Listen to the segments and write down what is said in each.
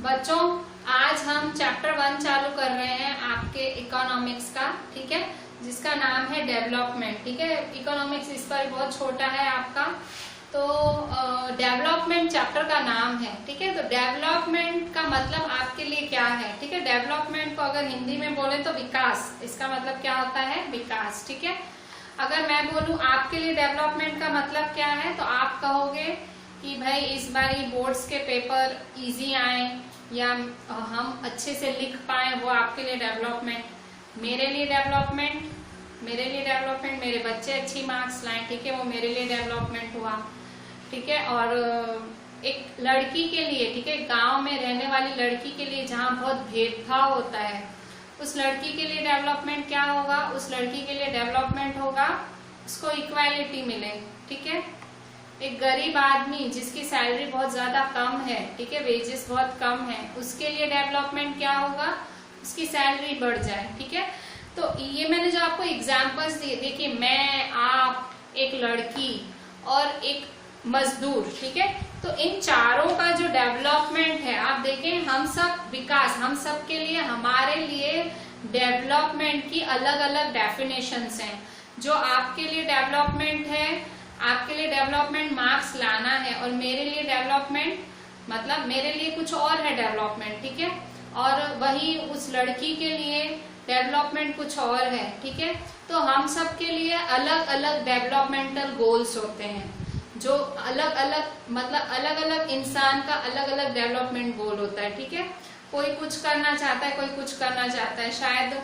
बच्चों, आज हम चैप्टर 1 चालू कर रहे हैं आपके इकोनॉमिक्स का, ठीक है, जिसका नाम है डेवलपमेंट। ठीक है, इकोनॉमिक्स इस पर बहुत छोटा है आपका, तो डेवलपमेंट चैप्टर का नाम है। ठीक है, तो डेवलपमेंट का मतलब आपके लिए क्या है? ठीक है, डेवलपमेंट को अगर हिंदी में बोले तो विकास, इसका मतलब क्या होता है? विकास। ठीक है, अगर मैं बोलूं आपके लिए डेवलपमेंट का मतलब क्या है, तो आप कहोगे कि भाई इस बार बोर्ड्स के पेपर इजी आए या हम अच्छे से लिख पाए, वो आपके लिए डेवलपमेंट। मेरे लिए डेवलपमेंट मेरे बच्चे अच्छी मार्क्स लाएं, ठीक है, वो मेरे लिए डेवलपमेंट हुआ। ठीक है, और एक लड़की के लिए, ठीक है, गांव में रहने वाली लड़की के लिए जहाँ बहुत भेदभाव होता है, उस लड़की के लिए डेवलपमेंट क्या होगा? उस लड़की के लिए डेवलपमेंट होगा उसको इक्वालिटी मिले। ठीक है, एक गरीब आदमी जिसकी सैलरी बहुत ज्यादा कम है, ठीक है, वेजेस बहुत कम है, उसके लिए डेवलपमेंट क्या होगा? उसकी सैलरी बढ़ जाए। ठीक है, तो ये मैंने जो आपको एग्जांपल्स दिए, देखिए मैं, आप, एक लड़की और एक मजदूर, ठीक है, तो इन चारों का जो डेवलपमेंट है, आप देखें हम सब विकास, हम सब के लिए, हमारे लिए डेवलपमेंट की अलग अलग डेफिनेशंस हैं। जो आपके लिए डेवलपमेंट है, आपके लिए डेवलपमेंट मार्क्स लाना है, और मेरे लिए डेवलपमेंट मतलब मेरे लिए कुछ और है डेवलपमेंट। ठीक है, और वही उस लड़की के लिए डेवलपमेंट कुछ और है। ठीक है, तो हम सब के लिए अलग अलग डेवलपमेंटल गोल्स होते हैं, जो अलग अलग मतलब अलग अलग इंसान का अलग अलग डेवलपमेंट गोल होता है। ठीक है, कोई कुछ करना चाहता है, कोई कुछ करना चाहता है, शायद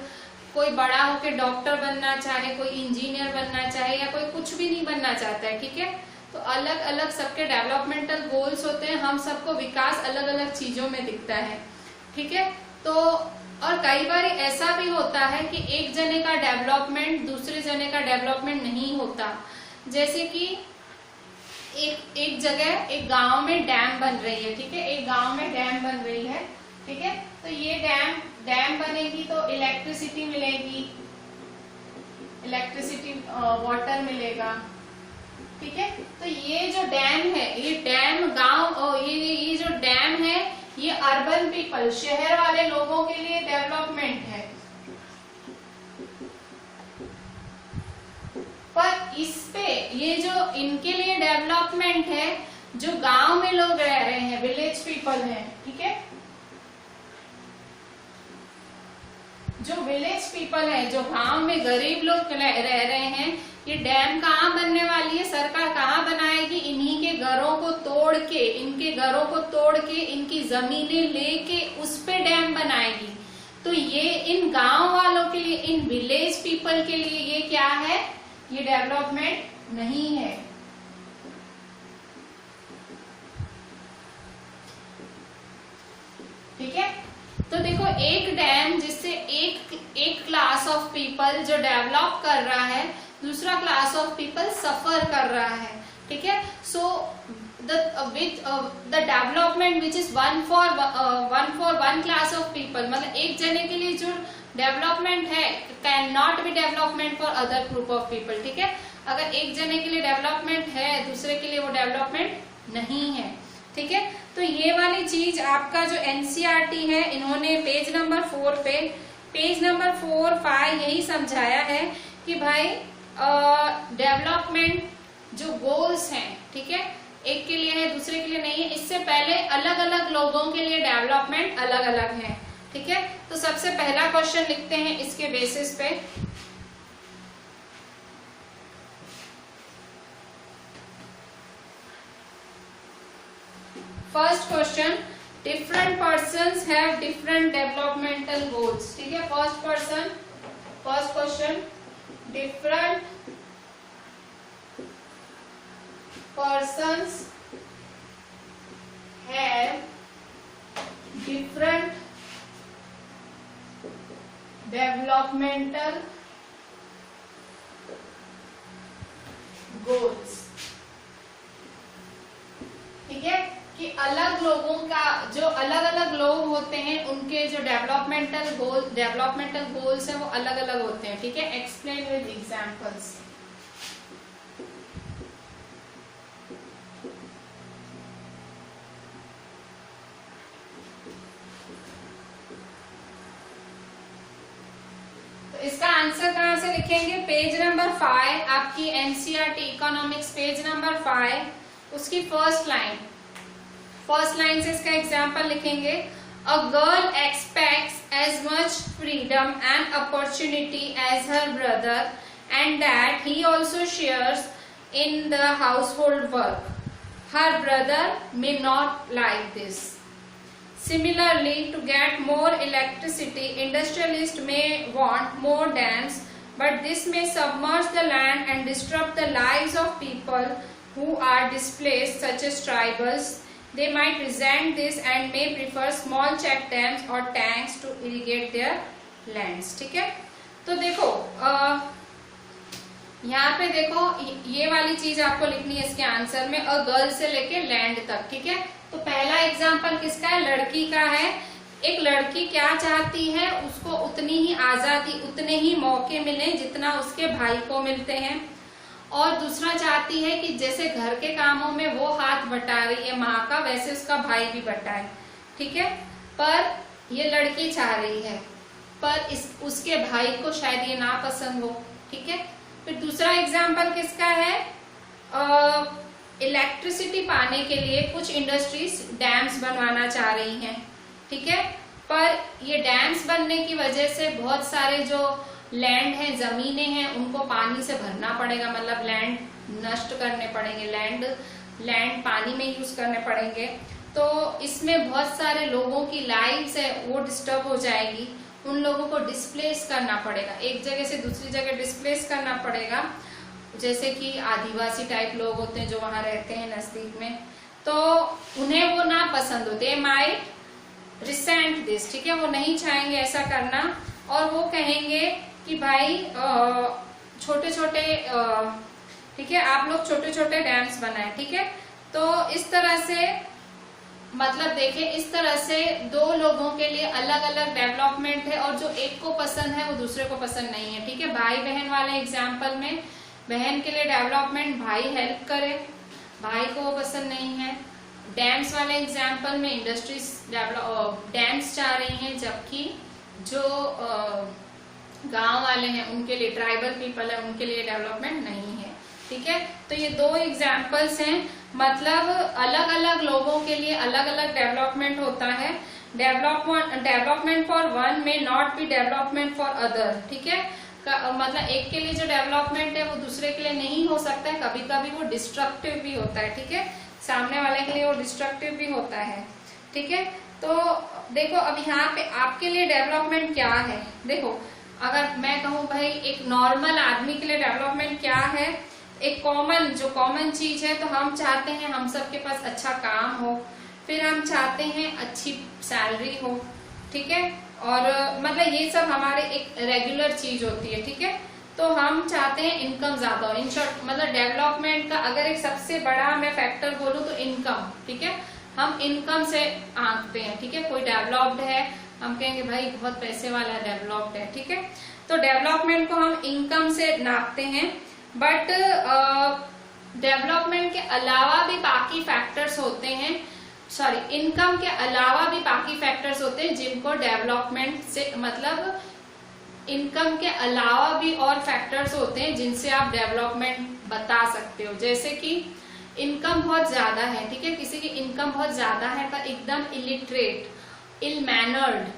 कोई बड़ा होकर डॉक्टर बनना चाहे, कोई इंजीनियर बनना चाहे, या कोई कुछ भी नहीं बनना चाहता है। ठीक है, तो अलग अलग सबके डेवलपमेंटल गोल्स होते हैं, हम सबको विकास अलग अलग चीजों में दिखता है। ठीक है, तो और कई बार ऐसा भी होता है कि एक जने का डेवलपमेंट दूसरे जने का डेवलपमेंट नहीं होता। जैसे कि एक जगह, एक गांव में डैम बन रही है। ठीक है, एक गांव में डैम बन रही है। ठीक है, तो ये डैम बनेगी तो इलेक्ट्रिसिटी मिलेगी, वाटर मिलेगा। ठीक है, तो ये जो डैम है, ये डैम गांव, ये जो डैम है, ये अर्बन पीपल, शहर वाले लोगों के लिए डेवलपमेंट है। पर इस पे ये जो इनके लिए डेवलपमेंट है, जो गांव में लोग रह रहे हैं, विलेज पीपल हैं, ठीक है, जो विलेज पीपल है, जो गांव में गरीब लोग रह रहे हैं, ये डैम कहाँ बनने वाली है? सरकार कहाँ बनाएगी? इन्हीं के घरों को तोड़ के, इनके घरों को तोड़ के, इनकी जमीनें लेके उस पे डैम बनाएगी। तो ये इन गांव वालों के लिए, इन विलेज पीपल के लिए ये क्या है? ये डेवलपमेंट नहीं है। ठीक है, तो देखो एक डैम जिससे एक क्लास ऑफ पीपल जो डेवलप कर रहा है, दूसरा क्लास ऑफ पीपल सफर कर रहा है। ठीक है, so the development which is one for one class of people, मतलब एक जने के लिए जो डेवलपमेंट है, can not be development for other group of people. ठीक है, अगर एक जने के लिए डेवलपमेंट है, दूसरे के लिए वो डेवलपमेंट नहीं है। ठीक है, तो ये वाली चीज आपका जो एनसीईआरटी है, इन्होंने पेज नंबर 4 पे, पेज नंबर 4, 5 यही समझाया है कि भाई डेवलपमेंट जो गोल्स हैं, ठीक है, एक के लिए है, दूसरे के लिए नहीं है। इससे पहले अलग अलग लोगों के लिए डेवलपमेंट अलग अलग है। ठीक है, तो सबसे पहला क्वेश्चन लिखते हैं इसके बेसिस पे। First question, different persons have different developmental goals. ठीक है, first question, different persons have different developmental goals। ठीक है, कि अलग लोगों का, जो अलग अलग लोग होते हैं, उनके जो डेवलपमेंटल गोल्स है वो अलग अलग होते हैं। ठीक है, एक्सप्लेन विद एग्जांपल्स। आंसर कहाँ से लिखेंगे, पेज नंबर 5 आपकी एनसीईआरटी इकोनॉमिक्स पेज नंबर 5, उसकी फर्स्ट लाइन से इसका एग्जाम्पल लिखेंगे। A girl expects as much freedom and opportunity as her brother and that he also shares in the household work. Her brother may not like this. Similarly, to get more electricity, industrialists may want more dams, but this may submerge the land and disrupt the lives of people who are displaced, such as tribals. They might resent this and may prefer small check dams or tanks to irrigate their lands. ठीक है, तो देखो यहाँ पे देखो ये वाली चीज आपको लिखनी है इसके आंसर में, अ गर्ल से लेके लैंड तक। ठीक है, तो पहला एग्जाम्पल किसका है, लड़की का है। एक लड़की क्या चाहती है, उसको उतनी ही आजादी, उतने ही मौके मिले जितना उसके भाई को मिलते हैं। और दूसरा चाहती है कि जैसे घर के कामों में वो हाथ बटा रही है माँ का, वैसे उसका भाई भी बटाए। ठीक है, पर ये लड़की चाह रही है, पर उसके भाई को शायद ये ना पसंद हो। ठीक है, फिर दूसरा एग्जाम्पल किसका है, इलेक्ट्रिसिटी पाने के लिए कुछ इंडस्ट्रीज डैम्स बनवाना चाह रही हैं। ठीक है, पर ये डैम्स बनने की वजह से बहुत सारे जो लैंड है, जमीनें हैं, उनको पानी से भरना पड़ेगा, मतलब लैंड नष्ट करने पड़ेंगे, लैंड पानी में यूज करने पड़ेंगे। तो इसमें बहुत सारे लोगों की लाइफ्स है वो डिस्टर्ब हो जाएगी। उन लोगों को डिस्प्लेस करना पड़ेगा, एक जगह से दूसरी जगह डिस्प्लेस करना पड़ेगा। जैसे कि आदिवासी टाइप लोग होते हैं जो वहां रहते हैं नजदीक में, तो उन्हें वो ना पसंद होते, माइट रिसेंट दिस। ठीक है, वो नहीं चाहेंगे ऐसा करना, और वो कहेंगे कि भाई छोटे छोटे ठीक है, आप लोग छोटे छोटे डैम्स बनाए। ठीक है, तो इस तरह से मतलब देखिए, इस तरह से दो लोगों के लिए अलग अलग डेवलपमेंट है, और जो एक को पसंद है वो दूसरे को पसंद नहीं है। ठीक है, भाई बहन वाले एग्जाम्पल में बहन के लिए डेवलपमेंट भाई हेल्प करे, भाई को वो पसंद नहीं है। डैम्स वाले एग्जाम्पल में इंडस्ट्रीज डैम्स चाह रही हैं, जबकि जो गांव वाले हैं उनके लिए, ट्राइबल पीपल है, उनके लिए डेवलपमेंट नहीं है। ठीक है, तो ये दो एग्जाम्पल्स हैं, मतलब अलग अलग लोगों के लिए अलग अलग डेवलपमेंट होता है। डेवलपमेंट फॉर वन में not be development for other. ठीक है, मतलब एक के लिए जो डेवलपमेंट है वो दूसरे के लिए नहीं हो सकता है, कभी कभी वो डिस्ट्रक्टिव भी होता है। ठीक है, सामने वाले के लिए वो डिस्ट्रक्टिव भी होता है। ठीक है, तो देखो अब यहाँ पे आपके लिए डेवलपमेंट क्या है। देखो, अगर मैं कहूँ भाई एक नॉर्मल आदमी के लिए डेवलपमेंट क्या है, एक कॉमन चीज है, तो हम चाहते हैं हम सबके पास अच्छा काम हो, फिर हम चाहते हैं अच्छी सैलरी हो। ठीक है, और मतलब ये सब हमारे एक रेगुलर चीज होती है। ठीक है, तो हम चाहते हैं इनकम ज्यादा हो। इन शॉर्ट मतलब डेवलपमेंट का अगर एक सबसे बड़ा मैं फैक्टर बोलूँ तो इनकम। ठीक है, हम इनकम से आंकते हैं। ठीक है, कोई डेवलप्ड है, हम कहेंगे भाई बहुत पैसे वाला डेवलप्ड है। ठीक है, तो डेवलपमेंट को हम इनकम से नापते हैं, बट डेवलपमेंट के अलावा भी बाकी फैक्टर्स होते हैं, इनकम के अलावा भी बाकी फैक्टर्स होते हैं जिनको डेवलपमेंट से मतलब इनकम के अलावा भी और फैक्टर्स होते हैं जिनसे आप डेवलपमेंट बता सकते हो। जैसे कि इनकम बहुत ज्यादा है, ठीक है, किसी की इनकम बहुत ज्यादा है पर एकदम इलिटरेट, इल मैनर्ड,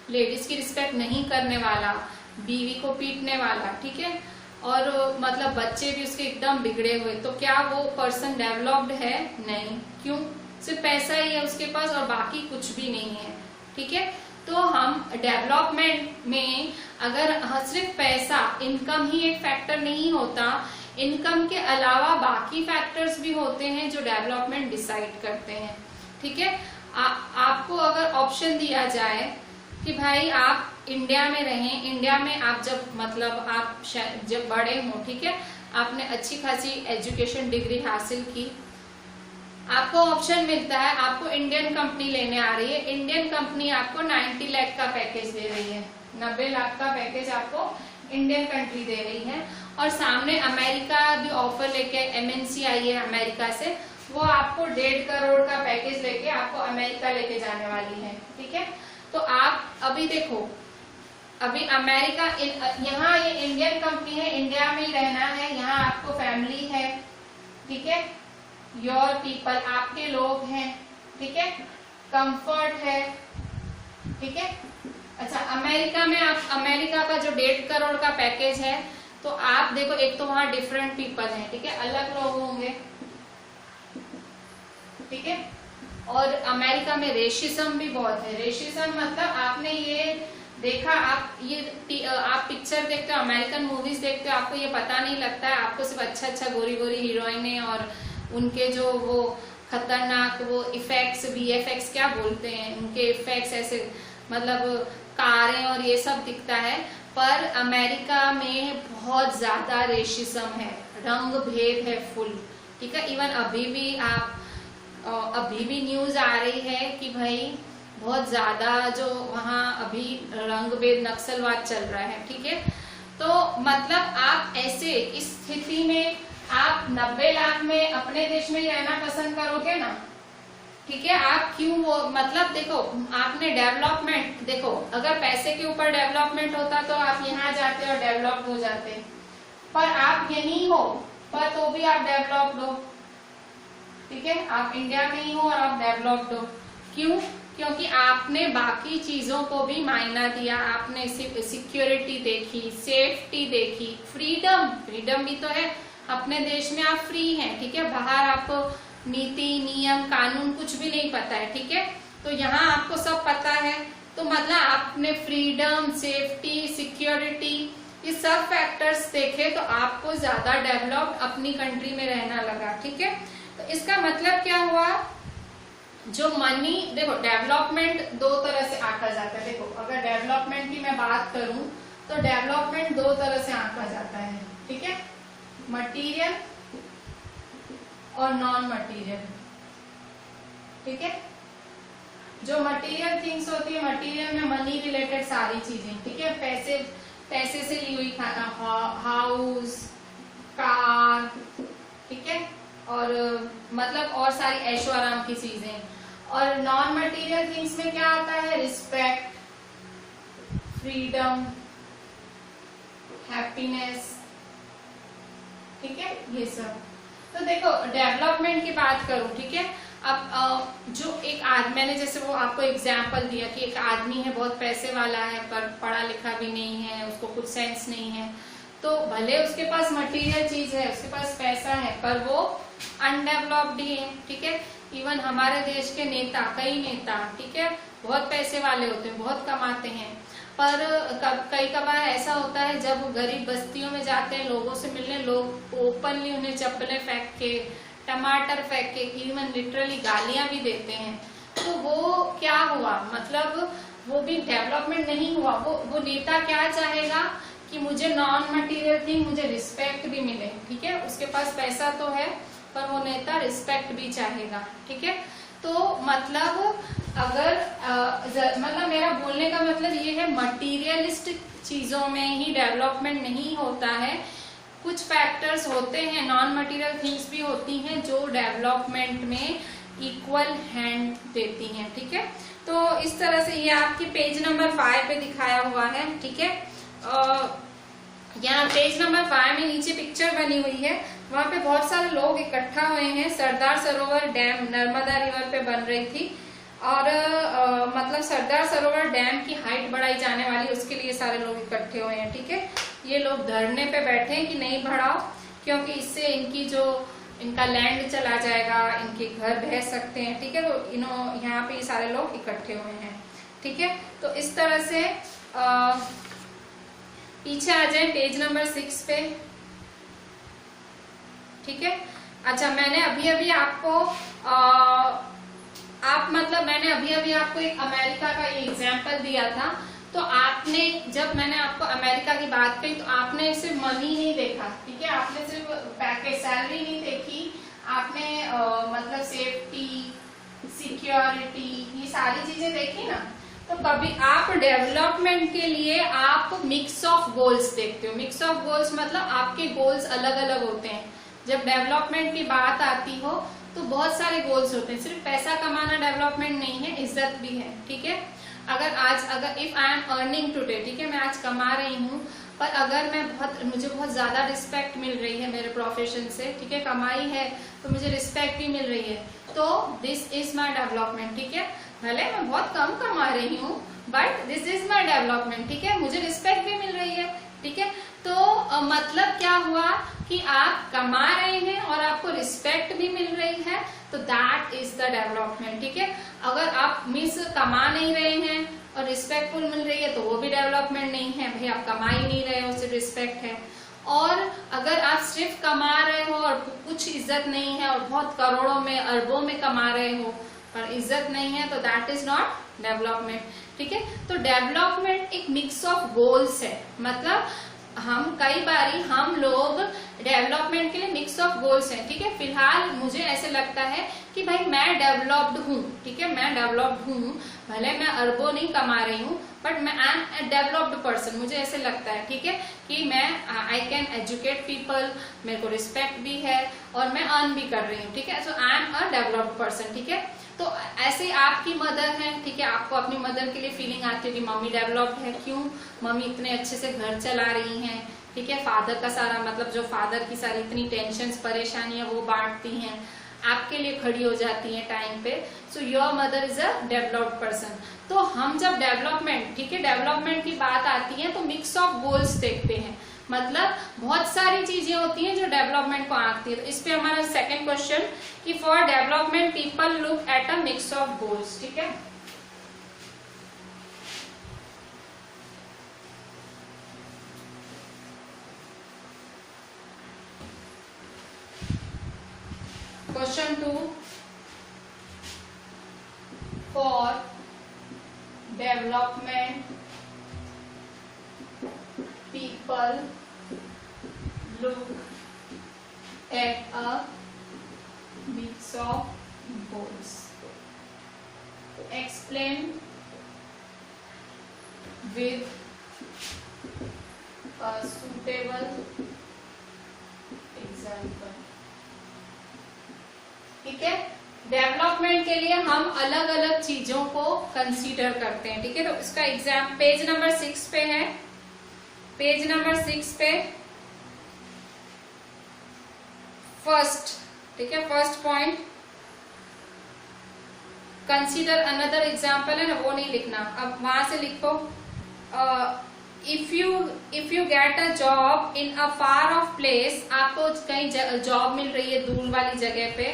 लेडीज की रिस्पेक्ट नहीं करने वाला, बीवी को पीटने वाला, ठीक है, और मतलब बच्चे भी उसके एकदम बिगड़े हुए, तो क्या वो पर्सन डेवलप्ड है? नहीं। क्यों? सिर्फ पैसा ही है उसके पास और बाकी कुछ भी नहीं है। ठीक है, तो हम डेवलपमेंट में अगर सिर्फ पैसा, इनकम ही एक फैक्टर नहीं होता, इनकम के अलावा बाकी फैक्टर्स भी होते हैं जो डेवलपमेंट डिसाइड करते हैं। ठीक है, आपको अगर ऑप्शन दिया जाए कि भाई आप इंडिया में रहें, इंडिया में आप जब मतलब आप जब बड़े हो, ठीक है, आपने अच्छी खासी एजुकेशन डिग्री हासिल की, आपको ऑप्शन मिलता है, आपको इंडियन कंपनी लेने आ रही है, इंडियन कंपनी आपको 90 लाख का पैकेज दे रही है, 90 लाख का पैकेज आपको इंडियन कंट्री दे रही है, और सामने अमेरिका भी ऑफर लेके, एमएनसी आई है अमेरिका से, वो आपको 1.5 करोड़ का पैकेज लेके आपको अमेरिका लेके जाने वाली है। ठीक है, तो आप अभी देखो अभी अमेरिका यहाँ ये इंडियन कंपनी है, इंडिया में ही रहना है, यहाँ आपको फैमिली है, ठीक है, योर पीपल आपके लोग हैं, ठीक है, कंफर्ट है, ठीक है। अच्छा अमेरिका में आप अमेरिका का जो 1.5 करोड़ का पैकेज है, तो आप देखो एक तो वहां डिफरेंट पीपल हैं, ठीक है, अलग लोग होंगे, ठीक है। और अमेरिका में रेशिज्म भी बहुत है। रेशिज्म मतलब आपने ये देखा, आप पिक्चर देखते हो, अमेरिकन मूवीज देखते हो, आपको ये पता नहीं लगता है, आपको सिर्फ अच्छा गोरी गोरी हीरोइनें और उनके जो वो खतरनाक वो इफेक्ट्स, VFX क्या बोलते हैं, उनके इफेक्ट्स ऐसे मतलब कारें और ये सब दिखता है। पर अमेरिका में बहुत ज्यादा रेशिज्म है, रंग भेद है फुल, ठीक है। इवन अभी भी न्यूज आ रही है कि भाई बहुत ज्यादा जो वहाँ अभी रंग भेद नक्सलवाद चल रहा है, ठीक है। तो मतलब आप ऐसे इस स्थिति में आप 90 लाख में अपने देश में ही रहना पसंद करोगे ना, ठीक है। आप क्यों वो मतलब देखो, आपने डेवलपमेंट देखो, अगर पैसे के ऊपर डेवलपमेंट होता तो आप यहाँ जाते और डेवलप्ड हो जाते, पर आप यहीं हो पर तो भी आप डेवलप्ड हो, ठीक है। आप इंडिया में ही हो और आप डेवलप्ड हो, क्यों? क्योंकि आपने बाकी चीजों को भी मायना दिया, आपने सिक्योरिटी देखी, सेफ्टी देखी, फ्रीडम भी तो है, अपने देश में आप फ्री हैं, ठीक है। बाहर आपको नीति नियम कानून कुछ भी नहीं पता है, ठीक है। तो यहाँ आपको सब पता है, तो मतलब आपने फ्रीडम, सेफ्टी, सिक्योरिटी, ये सब फैक्टर्स देखे तो आपको ज्यादा डेवलप्ड अपनी कंट्री में रहना लगा, ठीक है। तो इसका मतलब क्या हुआ, जो मनी देखो, डेवलपमेंट 2 तरह से आंका जाता है। देखो अगर डेवलपमेंट की मैं बात करूं तो डेवलपमेंट 2 तरह से आंका जाता है, ठीक है, मटीरियल और नॉन मटीरियल, ठीक है। जो मटीरियल थिंग्स होती है, मटीरियल में मनी रिलेटेड सारी चीजें, ठीक है, पैसे से ली हुई हाउस, कार, ठीक है, और मतलब और सारी ऐशो आराम की चीजें। और नॉन मटीरियल थिंग्स में क्या आता है, रिस्पेक्ट, फ्रीडम, हैप्पीनेस, ठीक है, ये सब। तो देखो डेवलपमेंट की बात करूं, ठीक है, अब जो एक आदमी, मैंने जैसे वो आपको एग्जाम्पल दिया कि एक आदमी है, बहुत पैसे वाला है पर पढ़ा लिखा भी नहीं है, उसको कुछ सेंस नहीं है, तो भले उसके पास मटेरियल चीज है, उसके पास पैसा है, पर वो अनडेवलप्ड ही है, ठीक है। इवन हमारे देश के नेता, कई नेता, ठीक है, बहुत पैसे वाले होते हैं, बहुत कमाते हैं, पर कई कबार ऐसा होता है जब गरीब बस्तियों में जाते हैं लोगों से मिलने, लोग ओपनली उन्हें चप्पलें फेंक के, टमाटर फेंक के, इवन लिटरली गालियां भी देते हैं। तो वो क्या हुआ, मतलब वो भी डेवलपमेंट नहीं हुआ। वो नेता क्या चाहेगा कि मुझे नॉन मटेरियल थिंग, मुझे रिस्पेक्ट भी मिले, ठीक है, उसके पास पैसा तो है पर वो नेता रिस्पेक्ट भी चाहेगा, ठीक है। तो मतलब अगर मतलब मेरा बोलने का मतलब ये है, मटीरियलिस्टिक चीजों में ही डेवलपमेंट नहीं होता है, कुछ फैक्टर्स होते हैं, नॉन मटेरियल थिंग्स भी होती हैं जो डेवलपमेंट में इक्वल हैंड देती हैं, ठीक है। तो इस तरह से ये आपकी पेज नंबर 5 पे दिखाया हुआ है, ठीक है। यहाँ पेज नंबर 5 में नीचे पिक्चर बनी हुई है, वहाँ पे बहुत सारे लोग इकट्ठा हुए हैं। सरदार सरोवर डैम नर्मदा रिवर पे बन रही थी और मतलब सरदार सरोवर डैम की हाइट बढ़ाई जाने वाली, उसके लिए सारे लोग इकट्ठे हुए हैं, ठीक है। ये लोग धरने पे बैठे हैं कि नहीं बढ़ाओ, क्योंकि इससे इनका लैंड चला जाएगा, इनके घर बह सकते हैं, ठीक है। तो यहाँ पे ये सारे लोग इकट्ठे हुए हैं, ठीक है। तो इस तरह से पीछे आ जाए पेज नंबर 6 पे, ठीक है। अच्छा, मैंने अभी आपको मैंने अभी आपको एक अमेरिका का एग्जाम्पल दिया था। तो आपने, जब मैंने आपको अमेरिका की बात कही तो आपने सिर्फ मनी नहीं देखा, ठीक है, आपने सिर्फ पैकेज सैलरी नहीं देखी, आपने मतलब सेफ्टी, सिक्योरिटी, ये सारी चीजें देखी ना। तो कभी आप डेवलपमेंट के लिए आप मिक्स ऑफ गोल्स देखते हो। मिक्स ऑफ गोल्स मतलब आपके गोल्स अलग अलग होते हैं। जब डेवलपमेंट की बात आती हो तो बहुत सारे गोल्स होते हैं, सिर्फ पैसा कमाना डेवलपमेंट नहीं है, इज्जत भी है, ठीक है। अगर if I am earning today, ठीक है, मैं आज कमा रही हूँ, पर अगर मुझे बहुत ज्यादा रिस्पेक्ट मिल रही है मेरे प्रोफेशन से, ठीक है, कमाई है तो मुझे रिस्पेक्ट भी मिल रही है, तो दिस इज माई डेवलपमेंट, ठीक है। भले मैं बहुत कम कमा रही हूँ but this is my development, ठीक है, मुझे रिस्पेक्ट भी मिल रही है, ठीक है। तो मतलब क्या हुआ कि आप कमा रहे हैं और आपको रिस्पेक्ट भी मिल रही है, तो दैट इज द डेवलपमेंट, ठीक है। अगर आप कमा नहीं रहे हैं और रिस्पेक्टफुल मिल रही है तो वो भी डेवलपमेंट नहीं है, भाई आप कमा ही नहीं रहे हो, सिर्फ रिस्पेक्ट है। और अगर आप सिर्फ कमा रहे हो और कुछ इज्जत नहीं है और बहुत करोड़ों में अरबों में कमा रहे हो पर इज्जत नहीं है, तो दैट इज नॉट डेवलपमेंट, ठीक है। तो डेवलपमेंट एक मिक्स ऑफ गोल्स है, मतलब कई बारी हम लोग डेवलपमेंट के लिए मिक्स ऑफ गोल्स हैं, ठीक है। फिलहाल मुझे ऐसे लगता है कि भाई मैं डेवलप्ड हूँ, ठीक है, मैं डेवलप्ड हूँ, भले मैं अरबों नहीं कमा रही हूँ बट मैं I am a developed person, मुझे ऐसे लगता है, ठीक है, कि मैं आई कैन एजुकेट पीपल, मेरे को रिस्पेक्ट भी है और मैं अर्न भी कर रही हूँ, ठीक है। So I am a developed person, ठीक है। तो ऐसे आपकी मदर है, ठीक है, आपको अपनी मदर के लिए फीलिंग आती है कि मम्मी डेवलप्ड है, क्यों, मम्मी इतने अच्छे से घर चला रही हैं, ठीक है, फादर का सारा मतलब जो फादर की सारी इतनी टेंशन परेशानियां वो बांटती हैं, आपके लिए खड़ी हो जाती हैं टाइम पे, so your mother is a developed person. तो हम जब डेवलपमेंट, ठीक है, डेवलपमेंट की बात आती है तो मिक्स ऑफ गोल्स देखते हैं, मतलब बहुत सारी चीजें होती हैं जो डेवलपमेंट को आंकती है। तो इस पे हमारा सेकंड क्वेश्चन कि for development people look at a mix of goals, ठीक है। Question 2 for development people look at a mix of goals. Explain with a suitable example. ठीक है, डेवलपमेंट के लिए हम अलग अलग चीजों को कंसीडर करते हैं, ठीक है। तो इसका एग्जाम पेज नंबर 6 पे है, पेज नंबर 6 पे फर्स्ट, ठीक है, first point consider another example है ना, वो नहीं लिखना, अब वहां से लिखो if you get a job in a far of place, आपको कहीं जॉब मिल रही है दूर वाली जगह पे,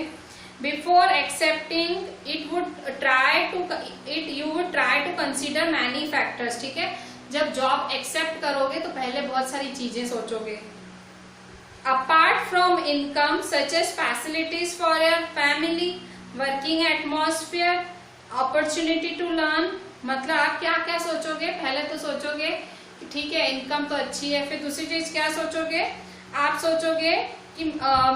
before accepting you would try to consider many factors, ठीक है। जब जॉब एक्सेप्ट करोगे तो पहले बहुत सारी चीजें सोचोगे, apart from income such as facilities for your family, working atmosphere, opportunity to learn, मतलब आप क्या क्या सोचोगे, पहले तो सोचोगे कि ठीक है इनकम तो अच्छी है, फिर दूसरी चीज क्या सोचोगे, आप सोचोगे कि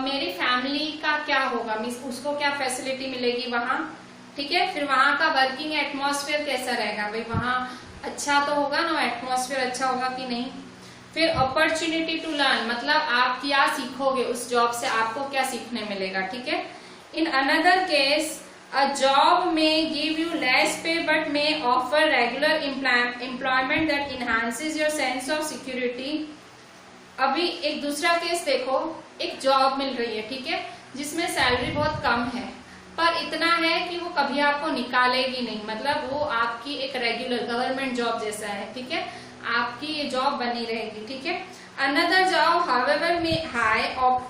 मेरी फैमिली का क्या होगा, उसको क्या फैसिलिटी मिलेगी वहां, ठीक है, फिर वहां का वर्किंग एटमॉस्फेयर कैसा रहेगा, भाई वहां अच्छा तो होगा ना, एटमॉस्फेयर अच्छा होगा कि नहीं, फिर अपॉर्चुनिटी टू लर्न, मतलब आप क्या सीखोगे उस जॉब से, आपको क्या सीखने मिलेगा, ठीक है। In another case a job may give you less pay but may offer regular employment that enhances your sense of security. अभी एक दूसरा केस देखो, एक जॉब मिल रही है, ठीक है, जिसमें सैलरी बहुत कम है पर इतना है कि वो कभी आपको निकालेगी नहीं, मतलब वो आपकी एक रेगुलर गवर्नमेंट जॉब जैसा है, ठीक है, आपकी ये जॉब बनी रहेगी, ठीक है। अनदर जॉब हाउएवर में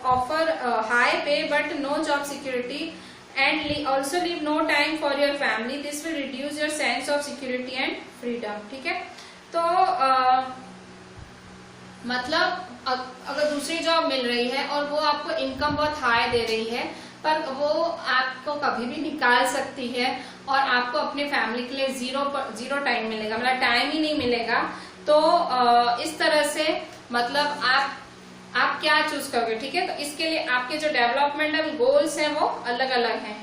offer high pay but no job security and also leave no time for your family, this will reduce your sense of security and freedom, ठीक है। तो मतलब अगर दूसरी जॉब मिल रही है और वो आपको इनकम बहुत हाई दे रही है पर वो आपको कभी भी निकाल सकती है और आपको अपने फैमिली के लिए जीरो टाइम मिलेगा, मतलब टाइम ही नहीं मिलेगा, तो इस तरह से मतलब आप क्या चूज करोगे, ठीक है। तो इसके लिए आपके जो डेवलपमेंटल गोल्स हैं वो अलग अलग हैं,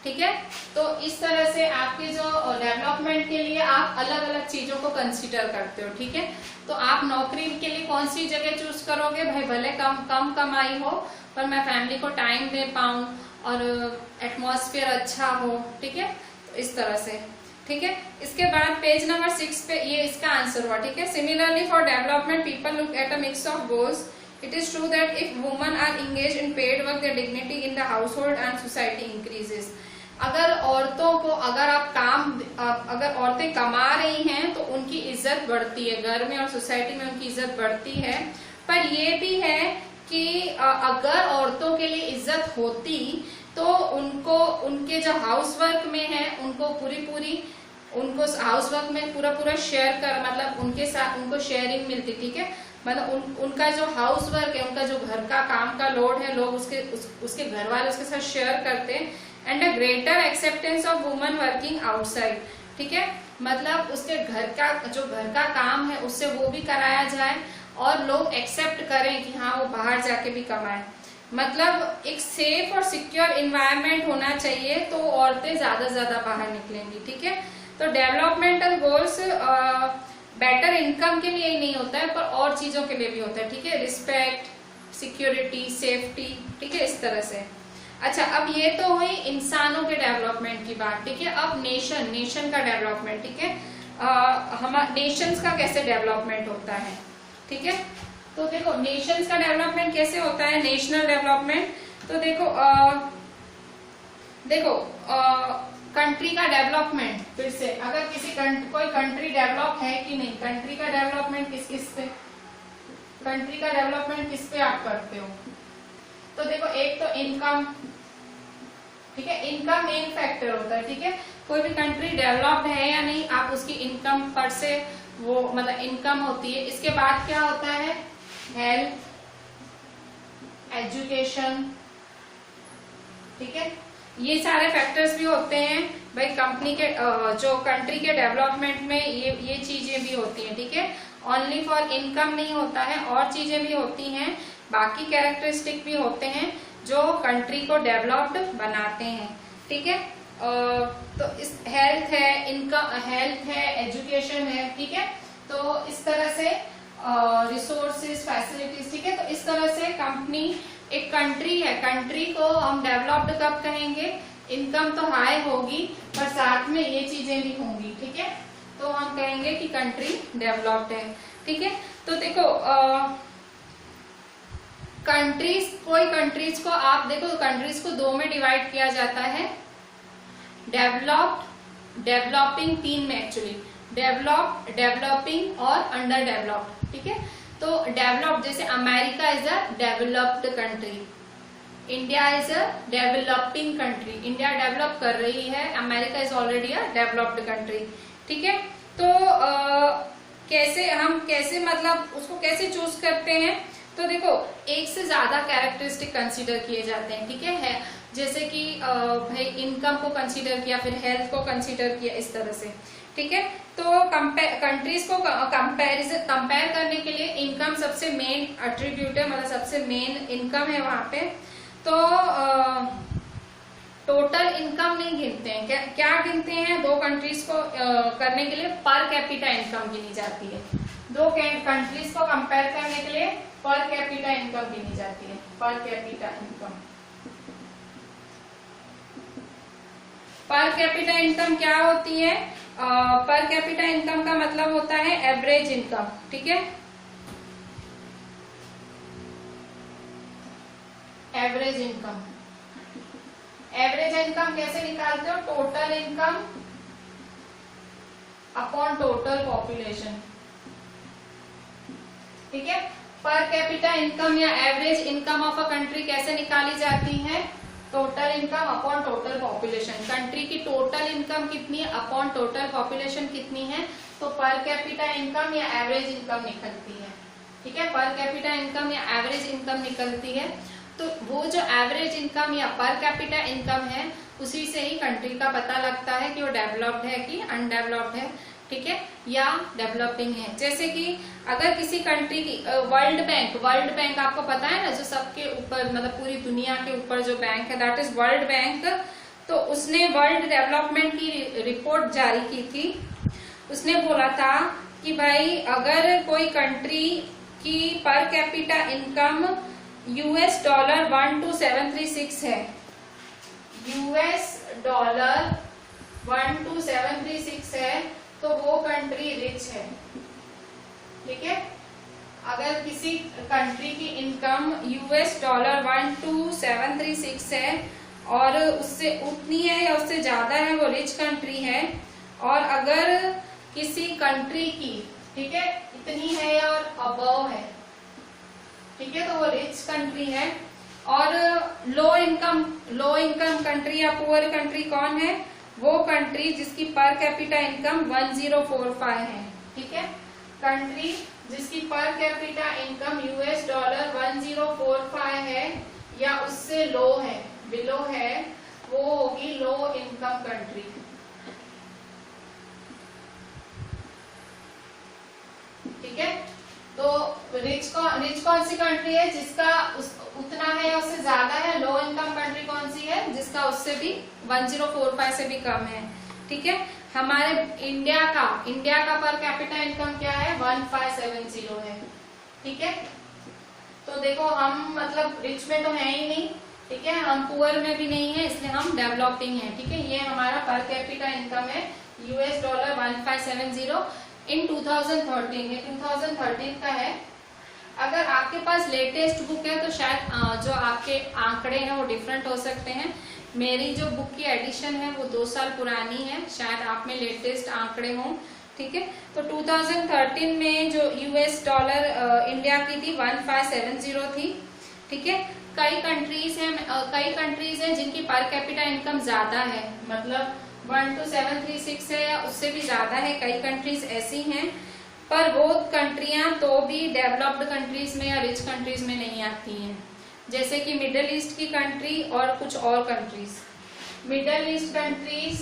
ठीक है। तो इस तरह से आपके जो डेवलपमेंट के लिए आप अलग अलग चीजों को कंसीडर करते हो, ठीक है। तो आप नौकरी के लिए कौन सी जगह चूज करोगे, भाई भले कम कमाई हो पर मैं फैमिली को टाइम दे पाऊं और एटमॉस्फेयर अच्छा हो, ठीक है, तो इस तरह से, ठीक है। इसके बाद पेज नंबर 6 पे ये इसका आंसर हुआ, ठीक है। Similarly for development people look at a mix of goals. It is true that if women are engage in paid work their dignity in the household and society increases. अगर औरतों को अगर औरतें कमा रही हैं तो उनकी इज्जत बढ़ती है, घर में और सोसाइटी में उनकी इज्जत बढ़ती है। पर ये भी है कि अगर औरतों के लिए इज्जत होती तो उनको उनके जो हाउस वर्क में है उनको हाउस वर्क में पूरा शेयर कर, मतलब उनके साथ उनको शेयरिंग मिलती, ठीक है। मतलब उनका जो हाउस वर्क है, उनका जो घर का काम का लोड है, लोग उसके घर वाले उसके साथ शेयर करते हैं। And a greater acceptance of woman working outside, ठीक है। मतलब उसके घर का काम है उससे वो भी कराया जाए और लोग एक्सेप्ट करें कि हाँ वो बाहर जाके भी कमाए। मतलब एक सेफ और सिक्योर इन्वायरमेंट होना चाहिए तो औरतें ज्यादा बाहर निकलेंगी, ठीक है। तो डेवलपमेंटल गोल्स बेटर इनकम के लिए ही नहीं होता है पर और चीजों के लिए भी होता है, ठीक है। रिस्पेक्ट, सिक्योरिटी, सेफ्टी, ठीक है, इस तरह से। अच्छा, अब ये तो हुई इंसानों के डेवलपमेंट की बात, ठीक है। अब नेशन का डेवलपमेंट, ठीक है। नेशंस का कैसे डेवलपमेंट होता है, ठीक है। तो देखो नेशंस का डेवलपमेंट कैसे होता है, नेशनल डेवलपमेंट। तो देखो कंट्री का डेवलपमेंट, फिर से अगर कोई कंट्री डेवलप है कि नहीं, कंट्री का डेवलपमेंट किस पे, कंट्री का डेवलपमेंट किस पे आप करते हो। तो देखो एक तो इनकम, ठीक है, इनकम मेन फैक्टर होता है, ठीक है। कोई भी कंट्री डेवलप्ड है या नहीं, आप उसकी इनकम पर से वो मतलब इनकम होती है। इसके बाद क्या होता है, हेल्थ, एजुकेशन, ठीक है। ये सारे फैक्टर्स भी होते हैं भाई कंपनी के जो कंट्री के डेवलपमेंट में, ये चीजें भी होती हैं, ठीक है। ओनली फॉर इनकम नहीं होता है, और चीजें भी होती हैं, बाकी कैरेक्टरिस्टिक भी होते हैं जो कंट्री को डेवलप्ड बनाते हैं, ठीक है। तो इस हेल्थ है, इनकम, हेल्थ है, एजुकेशन है, ठीक है। तो इस तरह से रिसोर्सेज, फैसिलिटीज, ठीक है। तो इस तरह से कंपनी एक कंट्री है, कंट्री को हम डेवलप्ड कब कहेंगे, इनकम तो हाई होगी पर साथ में ये चीजें भी होंगी, ठीक है। तो हम कहेंगे कि कंट्री डेवलप्ड है, ठीक है। तो देखो कोई कंट्रीज को आप देखो, कंट्रीज को दो में डिवाइड किया जाता है, डेवलप्ड, डेवलपिंग, तीन में एक्चुअली, डेवलप्ड, डेवलपिंग और अंडर डेवलप्ड, ठीक है। तो डेवलप्ड जैसे America is a developed country, India is a developing country, India develop कर रही है, America is already a developed country, ठीक है। तो कैसे मतलब उसको कैसे चूज करते हैं, तो देखो एक से ज्यादा कैरेक्टरिस्टिक कंसीडर किए जाते हैं, ठीक है। जैसे कि भाई इनकम को कंसीडर किया, फिर हेल्थ को कंसीडर किया, इस तरह से, ठीक है। तो कंट्रीज को कंपेयर करने के लिए इनकम सबसे मेन एट्रीब्यूट है, मतलब सबसे मेन इनकम है वहां पे। तो टोटल इनकम नहीं गिनते हैं, क्या गिनते हैं, दो कंट्रीज को करने के लिए पर कैपिटा इनकम गिनी जाती है। दो कंट्रीज को कंपेयर करने के लिए पर कैपिटा इनकम गिनी जाती है, per capita income. Per capita income क्या होती है, पर कैपिटा इनकम का मतलब होता है एवरेज इनकम, ठीक है। एवरेज इनकम, एवरेज इनकम कैसे निकालते हो, total income upon total population, ठीक है। पर कैपिटा इनकम या average income of a country कैसे निकाली जाती है, total income upon total population. Country की टोटल इनकम कितनी है अपॉन टोटल पॉपुलेशन कितनी है, तो पर कैपिटा इनकम या एवरेज इनकम निकलती है, ठीक है। पर कैपिटा इनकम या एवरेज इनकम निकलती है। तो वो जो एवरेज इनकम या पर कैपिटा इनकम है उसी से ही कंट्री का पता लगता है कि वो डेवलप्ड है कि अनडेवलप्ड है, ठीक है, या डेवलपिंग है। जैसे कि अगर किसी कंट्री की वर्ल्ड बैंक आपको पता है ना, जो सबके ऊपर मतलब पूरी दुनिया के ऊपर जो बैंक है, दैट इज वर्ल्ड बैंक। तो उसने वर्ल्ड डेवलपमेंट की रिपोर्ट जारी की थी। उसने बोला था कि भाई अगर कोई कंट्री की पर कैपिटा इनकम $12736 है, $12736 12736 है तो वो कंट्री रिच है, ठीक है। अगर किसी कंट्री की इनकम यूएस डॉलर 12736 है और उससे उतनी है या उससे ज्यादा है, वो रिच कंट्री है। और अगर किसी कंट्री की, ठीक है, इतनी है और अबव है, ठीक है, तो वो रिच कंट्री है। और लो इनकम कंट्री या पुअर कंट्री कौन है? वो कंट्री जिसकी पर कैपिटा इनकम 1045 है, ठीक है। कंट्री जिसकी per capita income US dollar 1045 है या उससे लो है, बिलो है, वो होगी लो इनकम कंट्री, ठीक है। तो रिच कौन सी कंट्री है? जिसका उतना है या उससे ज्यादा है। लो इनकम कंट्री कौन सी है? जिसका उससे भी 1045 से भी कम है, ठीक है। हमारे इंडिया का पर कैपिटा इनकम क्या है? 1570 है, ठीक है। तो देखो हम मतलब रिच में तो है ही नहीं, ठीक है, हम पुअर में भी नहीं है, इसलिए हम डेवलपिंग है, ठीक है। ये हमारा पर कैपिटा इनकम है यूएस डॉलर 1570 इन 2013, ये 2013 का है। अगर आपके पास लेटेस्ट बुक है तो शायद जो आपके आंकड़े हैं वो डिफरेंट हो सकते हैं। मेरी जो बुक की एडिशन है वो 2 साल पुरानी है, शायद आप में लेटेस्ट आंकड़े हों, ठीक है। तो 2013 में जो यूएस डॉलर इंडिया की थी 1570 थी, ठीक है। कई कंट्रीज हैं जिनकी पर कैपिटा इनकम ज्यादा है, मतलब 12736 है या उससे भी ज्यादा है, कई कंट्रीज ऐसी हैं। पर वो कंट्रियां तो भी डेवलप्ड कंट्रीज में या रिच कंट्रीज में नहीं आती हैं, जैसे कि मिडिल ईस्ट की कंट्री और कुछ और कंट्रीज। मिडिल ईस्ट कंट्रीज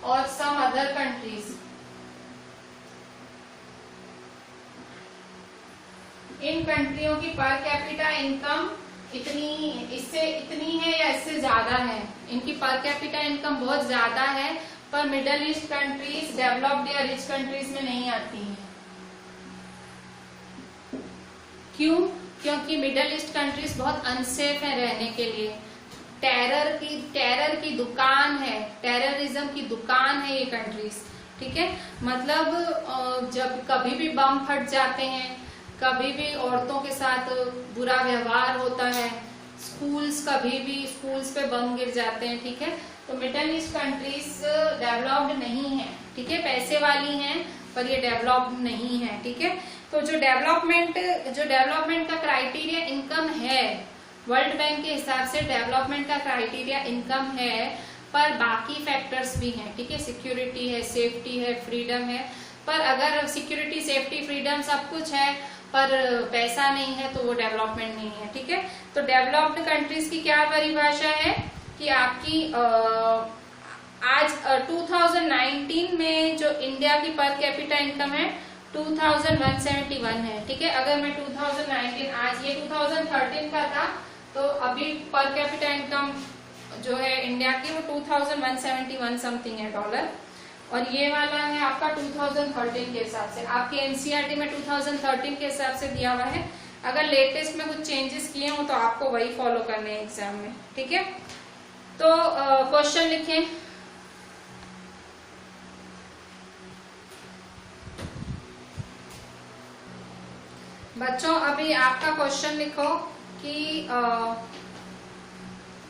और सम अदर कंट्रीज, इन कंट्रियों की पर कैपिटा इनकम इतनी है या इससे ज्यादा है। इनकी पर कैपिटा इनकम बहुत ज्यादा है, पर मिडिल ईस्ट कंट्रीज डेवलप्ड या रिच कंट्रीज में नहीं आती हैं। क्यों? क्योंकि मिडिल ईस्ट कंट्रीज बहुत अनसेफ है रहने के लिए। टेरर की दुकान है, टेररिज्म की दुकान है ये कंट्रीज, ठीक है। मतलब जब कभी भी बम फट जाते हैं, कभी भी औरतों के साथ बुरा व्यवहार होता है, स्कूल्स पे बम गिर जाते हैं, ठीक है। तो मिडिल ईस्ट कंट्रीज डेवलप्ड नहीं है, ठीक है, पैसे वाली हैं पर ये डेवलप्ड नहीं है, ठीक है। तो जो डेवलपमेंट का क्राइटेरिया इनकम है, वर्ल्ड बैंक के हिसाब से डेवलपमेंट का क्राइटेरिया इनकम है, पर बाकी फैक्टर्स भी हैं, ठीक है। सिक्योरिटी है, सेफ्टी है, फ्रीडम है। पर अगर सिक्योरिटी, सेफ्टी, फ्रीडम सब कुछ है पर पैसा नहीं है तो वो डेवलपमेंट नहीं है, ठीक है। तो डेवलप्ड कंट्रीज की क्या परिभाषा है कि आपकी आज 2019 में जो इंडिया की पर कैपिटा इनकम है 2171 है, ठीक है। अगर मैं 2019, आज ये 2013 का था, तो अभी पर कैपिटा इनकम जो है इंडिया की वो 2171 समथिंग है डॉलर, और ये वाला है आपका 2013 के हिसाब से। आपके एनसीईआरटी में 2013 के हिसाब से दिया हुआ है। अगर लेटेस्ट में कुछ चेंजेस किए हो तो आपको वही फॉलो करने हैं एग्जाम में, ठीक है। तो क्वेश्चन लिखें। बच्चों अभी आपका क्वेश्चन लिखो कि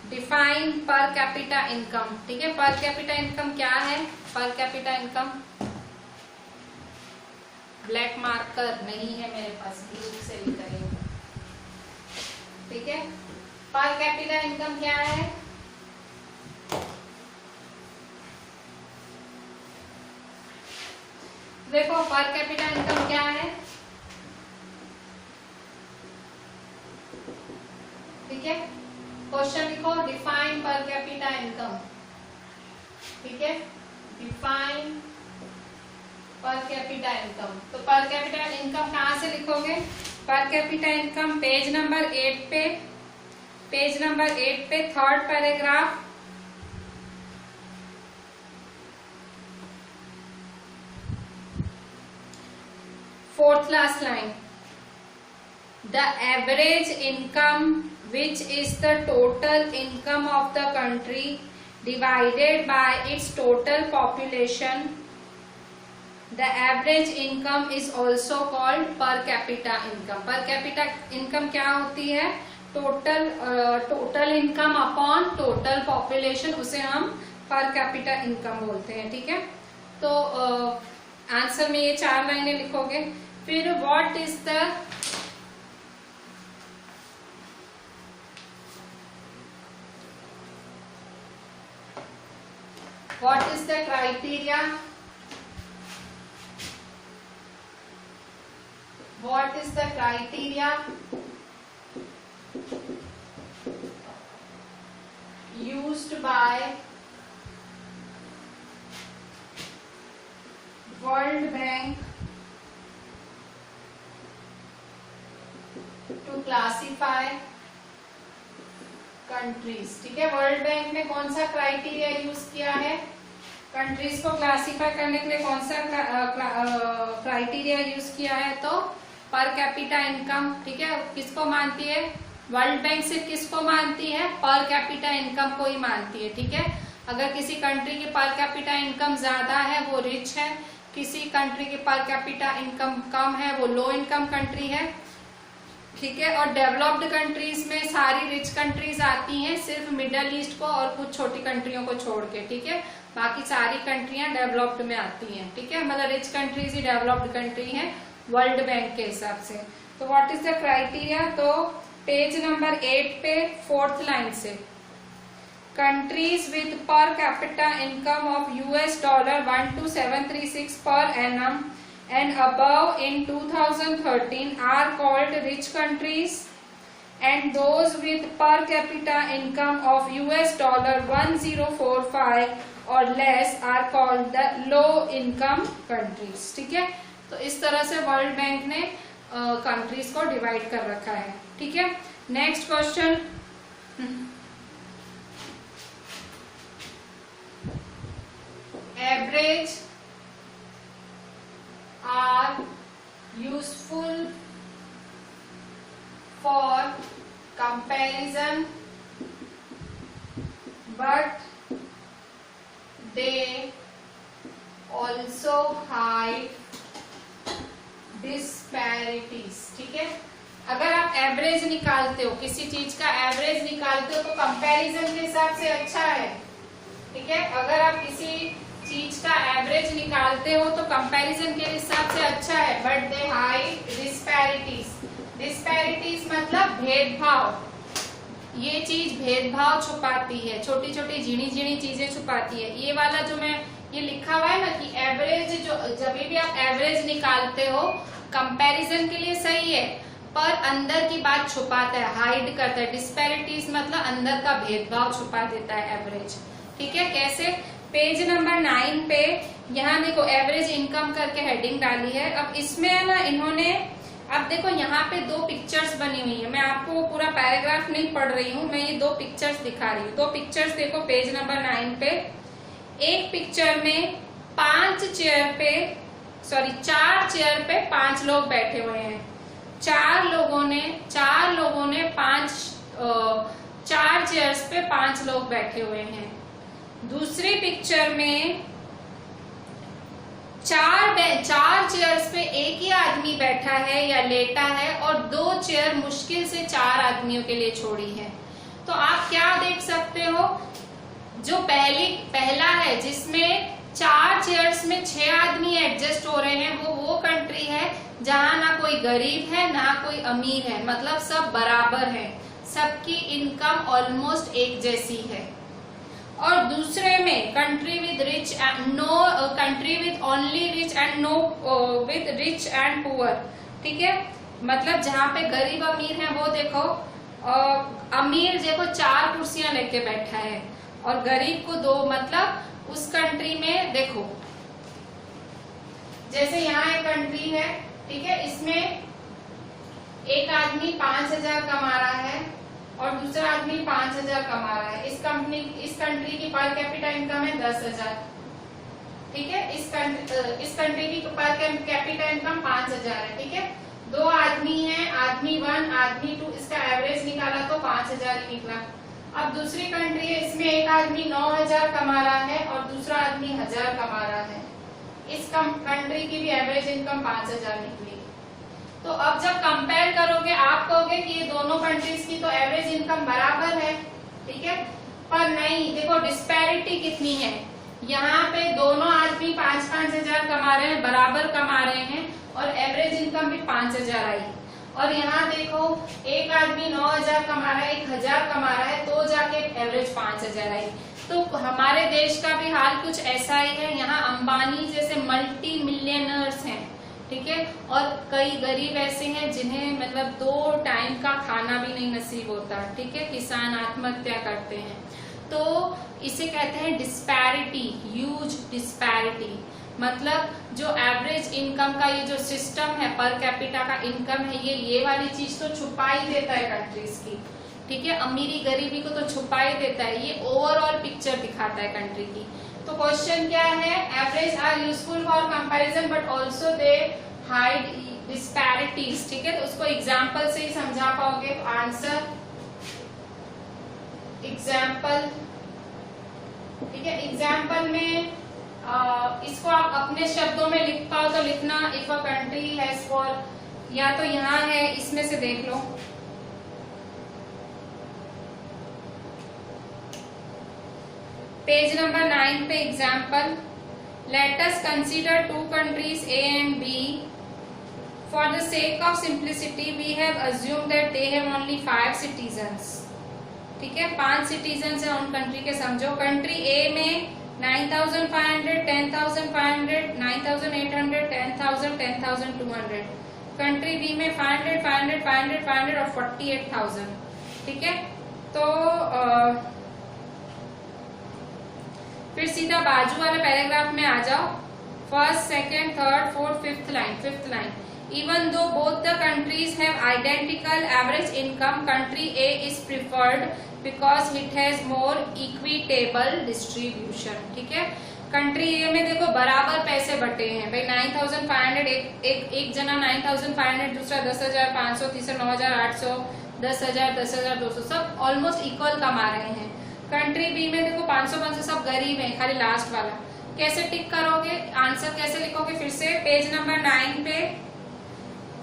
डिफाइन पर कैपिटा इनकम, ठीक है। पर कैपिटा इनकम क्या है? Per capita income, black marker नहीं है मेरे पास, ब्लू से लिख रही हूं, ठीक है। पर कैपिटा इनकम क्या है? देखो पर कैपिटा इनकम क्या है, ठीक है। क्वेश्चन लिखो डिफाइन पर कैपिटा इनकम, ठीक है। डिफाइन पर कैपिटा इनकम, तो पर कैपिटा इनकम कहाँ से लिखोगे? Per capita income page number 8 पे third paragraph, fourth last line, the average income which is the total income of the country divided by its total population. The average income is also called per capita income. Per capita income क्या होती है? Total income upon total population, उसे हम per capita income बोलते हैं, ठीक है। तो आंसर में ये 4 लाइनें लिखोगे। फिर what is the criteria, what is the criteria used by World Bank to classify countries? ठीक है, वर्ल्ड बैंक ने कौन सा क्राइटेरिया यूज किया है? कंट्रीज को क्लासिफाई करने के लिए कौन सा क्राइटेरिया यूज किया है? तो पर कैपिटा इनकम, ठीक है। किसको मानती है वर्ल्ड बैंक? सिर्फ किसको मानती है? पर कैपिटा इनकम को ही मानती है, ठीक है। अगर किसी कंट्री की पर कैपिटा इनकम ज्यादा है वो रिच है, किसी कंट्री की पर कैपिटा इनकम कम है वो लो इनकम कंट्री है, ठीक है। और डेवलप्ड कंट्रीज में सारी रिच कंट्रीज आती हैं, सिर्फ मिडल ईस्ट को और कुछ छोटी कंट्रियों को छोड़ के, ठीक है। बाकी सारी कंट्रियां डेवलप्ड में आती हैं, ठीक है। मतलब rich countries he developed country है वर्ल्ड बैंक के हिसाब से। तो व्हाट इज द क्राइटेरिया? तो पेज नंबर 8 पे 4th लाइन से, countries with per capita income of $12736 per annum and above in 2013 are called rich countries, and those with per capita income of $1045 or less are called the low income countries, ठीक है। तो इस तरह से world bank ने countries को divide कर रखा है, ठीक है। Next question, average are useful for comparison, but they also hide disparities, ठीक है। अगर आप एवरेज निकालते हो, किसी चीज का एवरेज निकालते हो तो कंपैरिजन के हिसाब से अच्छा है, ठीक है। अगर आप किसी चीज का एवरेज निकालते हो तो कंपैरिजन के हिसाब से अच्छा है, but they hide disparities. Disparities मतलब भेदभाव, ये चीज भेदभाव छुपाती है, छोटी छोटी झिनी झिनी चीजें छुपाती है। ये वाला जो मैं ये लिखा हुआ है ना कि एवरेज, जो जब भी आप एवरेज निकालते हो कंपैरिजन के लिए सही है, पर अंदर की बात छुपाता है, हाइड करता है। डिस्पैरिटीज मतलब अंदर का भेदभाव छुपा देता है एवरेज, ठीक है। कैसे? पेज नंबर 9 पे यहाँ देखो एवरेज इनकम करके हेडिंग डाली है। अब इसमें है ना इन्होंने, अब देखो यहाँ पे 2 पिक्चर्स बनी हुई है। मैं आपको पूरा पैराग्राफ नहीं पढ़ रही हूँ, मैं ये 2 पिक्चर्स दिखा रही हूँ। 2 पिक्चर्स देखो पेज नंबर 9 पे। एक पिक्चर में 4 चेयर पे 5 लोग बैठे हुए हैं। 4 लोगों ने 4 चेयर्स पे 5 लोग बैठे हुए हैं। दूसरी पिक्चर में 4 चेयर्स पे एक ही आदमी बैठा है या लेटा है और 2 चेयर मुश्किल से 4 आदमियों के लिए छोड़ी है। तो आप क्या देख सकते हो, जो पहला है जिसमें 4 चेयर्स में 6 आदमी एडजस्ट हो रहे हैं, वो कंट्री है जहां ना कोई गरीब है ना कोई अमीर है, मतलब सब बराबर है, सबकी इनकम ऑलमोस्ट एक जैसी है। और दूसरे में country with rich and no, country with only rich and no with rich and poor, ठीक है। मतलब जहाँ पे गरीब अमीर है वो देखो, अमीर देखो 4 कुर्सियां लेके बैठा है और गरीब को 2, मतलब उस कंट्री में देखो, जैसे यहाँ एक कंट्री है, ठीक है, इसमें एक आदमी 5000 कमा रहा है और दूसरा आदमी 5000 कमा रहा है। इस कंट्री की पर कैपिटा इनकम है 10,000, ठीक है। इस कंट्री की पर कैपिटा इनकम 5000 है, ठीक है। 2 आदमी हैं, आदमी 1, आदमी 2, इसका एवरेज निकाला तो 5000 ही निकला। अब दूसरी कंट्री है, इसमें एक आदमी 9000 कमा रहा है और दूसरा आदमी 1000 कमा रहा है। इस कंट्री की भी एवरेज इनकम 5000 निकली। तो अब जब कंपेयर करोगे आप कहोगे कि ये दोनों कंट्रीज की तो एवरेज इनकम बराबर है, ठीक है, पर नहीं, देखो डिस्पैरिटी कितनी है। यहाँ पे दोनों आदमी 5-5 हजार कमा रहे हैं, बराबर कमा रहे हैं और एवरेज इनकम भी 5000 आई। और यहाँ देखो एक आदमी 9000 कमा रहा है, 1000 कमा रहा है, तो जाके एवरेज 5000 आई। तो हमारे देश का भी हाल कुछ ऐसा ही है। यहाँ अंबानी जैसे मल्टी मिलियनर्स हैं, ठीक है, और कई गरीब ऐसे हैं जिन्हें मतलब 2 टाइम का खाना भी नहीं नसीब होता, ठीक है, किसान आत्महत्या करते हैं। तो इसे कहते हैं डिस्पैरिटी, ह्यूज डिस्पैरिटी। मतलब जो एवरेज इनकम का ये जो सिस्टम है, पर कैपिटा का इनकम है, ये वाली चीज तो छुपा ही देता है कंट्रीज की, ठीक है, अमीरी गरीबी को तो छुपा ही देता है, ये ओवरऑल पिक्चर दिखाता है कंट्री की। तो क्वेश्चन क्या है, average are useful for comparison but also they hide disparities, ठीक है, तो उसको एग्जांपल से ही समझा पाओगे। तो आंसर एग्जाम्पल, ठीक है, एग्जाम्पल में इसको आप अपने शब्दों में लिख पाओ तो लिखना, if a country has for, या तो यहाँ है, इसमें से देख लो, पेज नंबर 9 पे example, let us consider 2 countries A and B. For the sake of simplicity, we have assumed that they have only 5 citizens. ठीक है, 5 सिटीजन है उन कंट्री के, समझो। कंट्री ए में 9500, 10500, 9800, 10000, 10200। कंट्री बी में 500, 500, 500, 500 और 48000, ठीक है। तो फिर सीधा बाजू वाले पैराग्राफ में आ जाओ, first, second, third, fourth, fifth line. Even though both the countries have identical average income, country A is preferred because it has more equitable distribution, ठीक है। कंट्री ए में देखो बराबर पैसे बटे हैं भाई, 9500, एक जना 9500, दूसरा 10500, तीसरा 9800, 10000, 10200, सब ऑलमोस्ट इक्वल कमा रहे हैं। कंट्री बी में देखो 500 सब गरीब हैं, खाली लास्ट वाला। कैसे टिक करोगे, आंसर कैसे लिखोगे, फिर से पेज नंबर 9 पे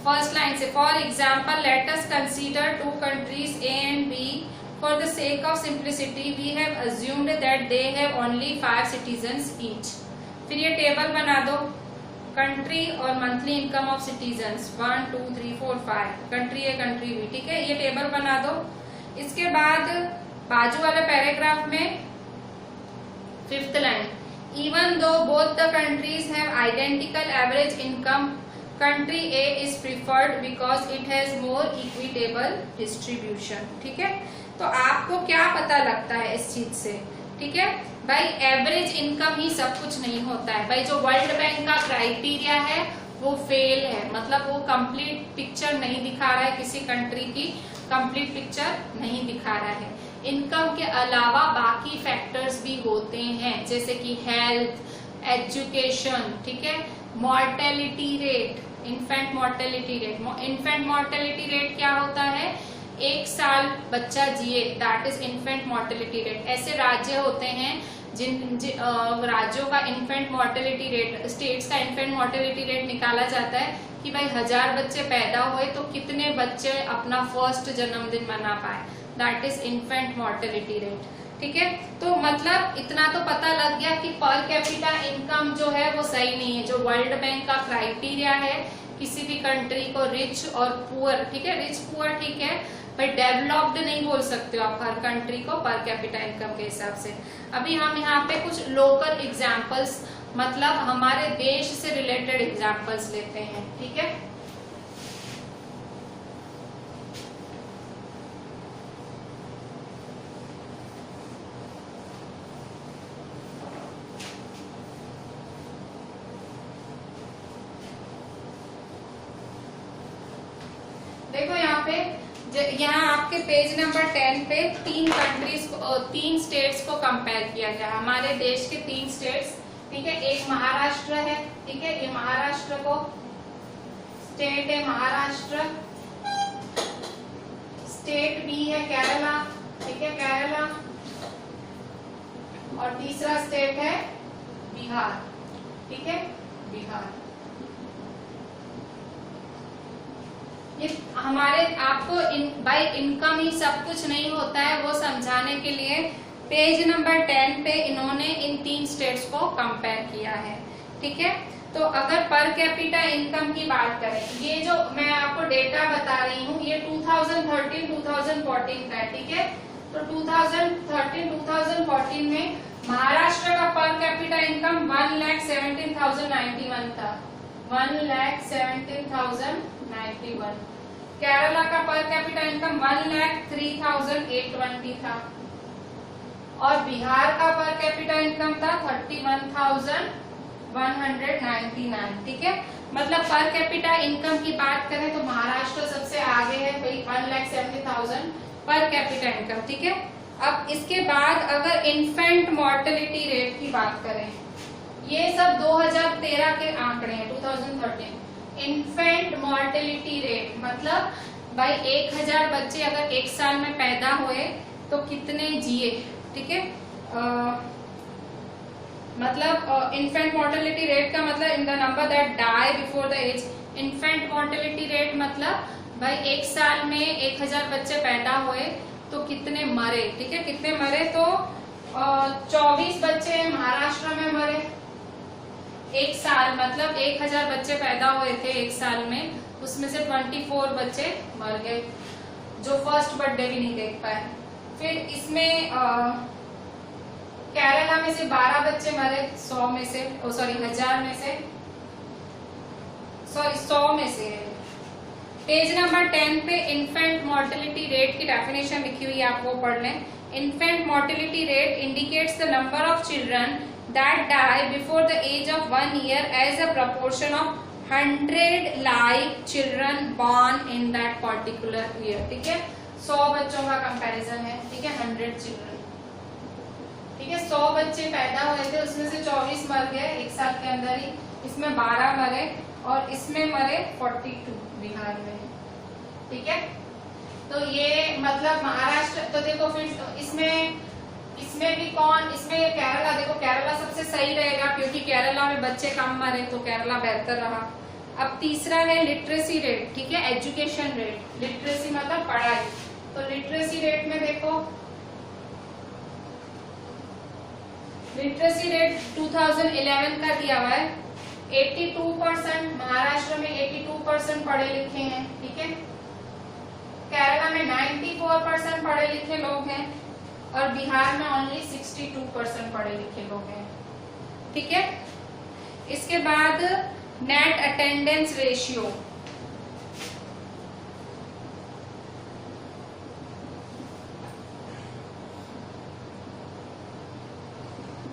फर्स्ट लाइन से, for example let us consider 2 countries A and B. For the sake of simplicity, we have assumed that they have only 5 citizens each. फिर ये टेबल बना दो, कंट्री और monthly income of citizens 1 2 3 4 5, country A country B, ठीक है, ये table बना दो। इसके बाद बाजू वाले पैराग्राफ में 5th line, even though both the countries have identical average income, country A is preferred because it has more equitable distribution, ठीक है। तो आपको क्या पता लगता है इस चीज से, ठीक है भाई, एवरेज इनकम ही सब कुछ नहीं होता है भाई। जो वर्ल्ड बैंक का क्राइटेरिया है वो फेल है, मतलब वो कंप्लीट पिक्चर नहीं दिखा रहा है, किसी कंट्री की कंप्लीट पिक्चर नहीं दिखा रहा है। इनकम के अलावा बाकी फैक्टर्स भी होते हैं, जैसे कि हेल्थ, एजुकेशन, ठीक है, mortality rate, infant mortality rate. Infant mortality rate क्या होता है, 1 साल बच्चा जिए, that is infant mortality rate. ऐसे राज्य होते हैं जिन राज्यों का इन्फेंट मॉर्टेलिटी रेट, स्टेट्स का इन्फेंट मॉर्टेलिटी रेट निकाला जाता है कि भाई 1000 बच्चे पैदा हुए तो कितने बच्चे अपना फर्स्ट जन्मदिन मना पाए, that is infant mortality rate, ठीक है। तो मतलब इतना तो पता लग गया कि पर कैपिटा इनकम जो है वो सही नहीं है। जो वर्ल्ड बैंक का क्राइटेरिया है किसी भी कंट्री को रिच और पुअर, ठीक है, रिच पुअर ठीक है, पर डेवलप्ड नहीं बोल सकते हो आप हर कंट्री को पर कैपिटा इनकम के हिसाब से। अभी हम यहाँ पे कुछ लोकल एग्जाम्पल्स, मतलब हमारे देश से रिलेटेड एग्जाम्पल्स लेते हैं, ठीक है। देखो यहाँ पे, यहाँ आपके पेज नंबर 10 पे 3 कंट्रीज को, 3 स्टेट्स को कंपेयर किया गया, हमारे देश के 3 स्टेट्स, ठीक है। एक महाराष्ट्र है, ठीक है, ये महाराष्ट्र को स्टेट है महाराष्ट्र, स्टेट बी है केरला, ठीक है केरला, और तीसरा स्टेट है बिहार, ठीक है बिहार। ये हमारे आपको बाय इनकम ही सब कुछ नहीं होता है, वो समझाने के लिए पेज नंबर 10 पे इन्होंने इन 3 स्टेट्स को कंपेयर किया है, ठीक है। तो अगर पर कैपिटा इनकम की बात करें, ये जो मैं आपको डेटा बता रही हूँ ये 2013-2014 का है, ठीक है। तो 2013-2014 में महाराष्ट्र का पर कैपिटा इनकम 1,17,091 था, 1,17,091। केरला का पर कैपिटा इनकम 1,03,820 था, और बिहार का पर कैपिटा इनकम था 31,199, ठीक है। मतलब पर कैपिटा इनकम की बात करें तो महाराष्ट्र सबसे आगे है भाई, 1,70,000 पर कैपिटा इनकम, ठीक है। अब इसके बाद अगर इन्फेंट मोर्टेलिटी रेट की बात करें, ये सब 2013 के आंकड़े हैं, 2013। इन्फेंट मोर्टेलिटी रेट मतलब भाई 1000 बच्चे अगर एक साल में पैदा हुए तो कितने जिए, ठीक है। मतलब इन्फेंट मोर्टेलिटी रेट का मतलब in the number that die before the age. Infant mortality rate मतलब भाई एक साल में 1000 बच्चे पैदा हुए तो कितने मरे, ठीक है कितने मरे। तो 24 बच्चे महाराष्ट्र में मरे एक साल, मतलब 1000 बच्चे पैदा हुए थे एक साल में, उसमें से 24 बच्चे मर गए जो फर्स्ट बर्थडे भी नहीं देख पाए। फिर इसमें केरला में से 12 बच्चे मरे 100 में से, 1000 में से, 100 में से। पेज नंबर 10 पे इन्फेंट मोर्टेलिटी रेट की डेफिनेशन लिखी हुई है, आप वो पढ़ लें। Infant mortality rate indicates the number of children that die before the age of 1 year as a proportion of 100 live children born in that particular year, ठीक है। 100 बच्चों का कंपैरिजन है, ठीक है 100 चिल्ड्रन, ठीक है। 100 बच्चे पैदा हुए थे, उसमें से 24 मर गए एक साल के अंदर ही, इसमें 12 मरे और इसमें मरे 42 बिहार में, ठीक है। तो ये मतलब महाराष्ट्र, तो देखो फिर इसमें भी कौन, इसमें केरला, देखो केरला सबसे सही रहेगा क्योंकि केरला में बच्चे कम मरे तो केरला बेहतर रहा। अब तीसरा है लिटरेसी रेट, ठीक है एजुकेशन रेट। लिटरेसी मतलब पढ़ाई, तो लिटरेसी रेट में देखो लिटरेसी रेट 2011 का दिया हुआ है 82%, महाराष्ट्र में 82% पढ़े लिखे हैं, ठीक है। केरला में 94% पढ़े लिखे लोग हैं और बिहार में ओनली 62% पढ़े लिखे लोग हैं, ठीक है। इसके बाद net attendance ratio,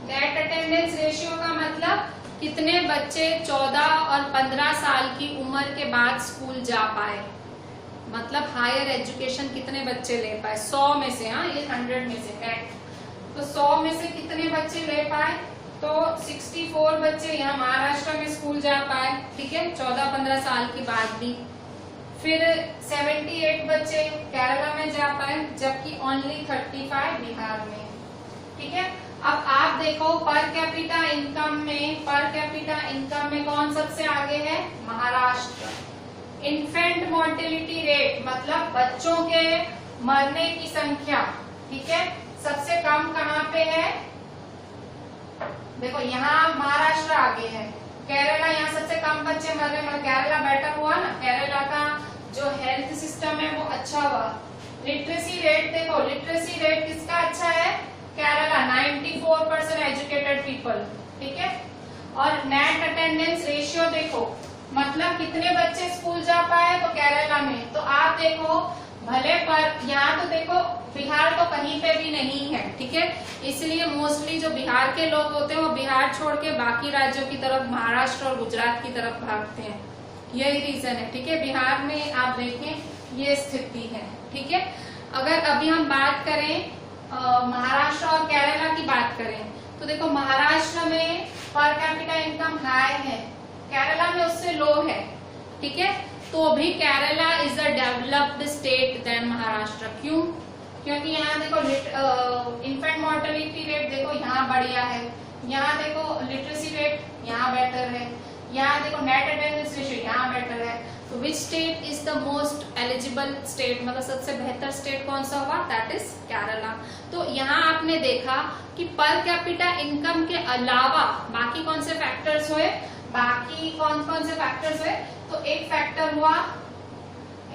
net attendance ratio का मतलब कितने बच्चे 14 और 15 साल की उम्र के बाद स्कूल जा पाए, मतलब हायर एजुकेशन कितने बच्चे ले पाए 100 में से, हाँ ये 100 में से है, तो 100 में से कितने बच्चे ले पाए, तो 64 बच्चे यहाँ महाराष्ट्र में स्कूल जा पाए, ठीक है 14-15 साल की बात भी। फिर 78 बच्चे केरला में जा पाए, जबकि ओनली 35 बिहार में, ठीक है। अब आप देखो पर कैपिटा इनकम में कौन सबसे आगे है, महाराष्ट्र। इन्फेंट मोर्टेलिटी रेट मतलब बच्चों के मरने की संख्या, ठीक है सबसे कम कहाँ पे है, देखो यहाँ महाराष्ट्र आगे है, केरला यहाँ सबसे कम बच्चे मर रहे, मतलब केरला बेटर हुआ ना, केरला का जो हेल्थ सिस्टम है वो अच्छा हुआ। लिटरेसी रेट देखो, लिटरेसी रेट किसका अच्छा है, केरला 94% एजुकेटेड पीपल, ठीक है। और नेट अटेंडेंस रेशियो देखो, मतलब कितने बच्चे स्कूल जा पाए तो केरला में, तो आप देखो भले पर यहाँ तो देखो बिहार तो कहीं पे भी नहीं है, ठीक है। इसलिए मोस्टली जो बिहार के लोग होते हैं वो बिहार छोड़ के बाकी राज्यों की तरफ, महाराष्ट्र और गुजरात की तरफ भागते हैं, यही रीजन है, ठीक है। बिहार में आप देखें ये स्थिति है, ठीक है। अगर अभी हम बात करें महाराष्ट्र और केरला की बात करें तो देखो महाराष्ट्र में पर कैपिटा इनकम हाई है, केरला में उससे लो है, ठीक है। तो भी Kerala is a developed state than Maharashtra. क्यों? क्योंकि यहाँ देखो इन्फेंट मोर्टेलिटी रेट देखो यहाँ बढ़िया है, यहाँ देखो लिटरेसी रेट यहाँ बेटर है, यहाँ देखो नेट अटेंडेंस रेशियो यहाँ बेटर है। तो which state is the most eligible state, मतलब सबसे बेहतर स्टेट कौन सा हुआ? That is Kerala. तो यहाँ आपने देखा कि पर कैपिटा इनकम के अलावा बाकी कौन से फैक्टर्स हुए, बाकी कौन कौन से फैक्टर्स हुए? तो एक फैक्टर हुआ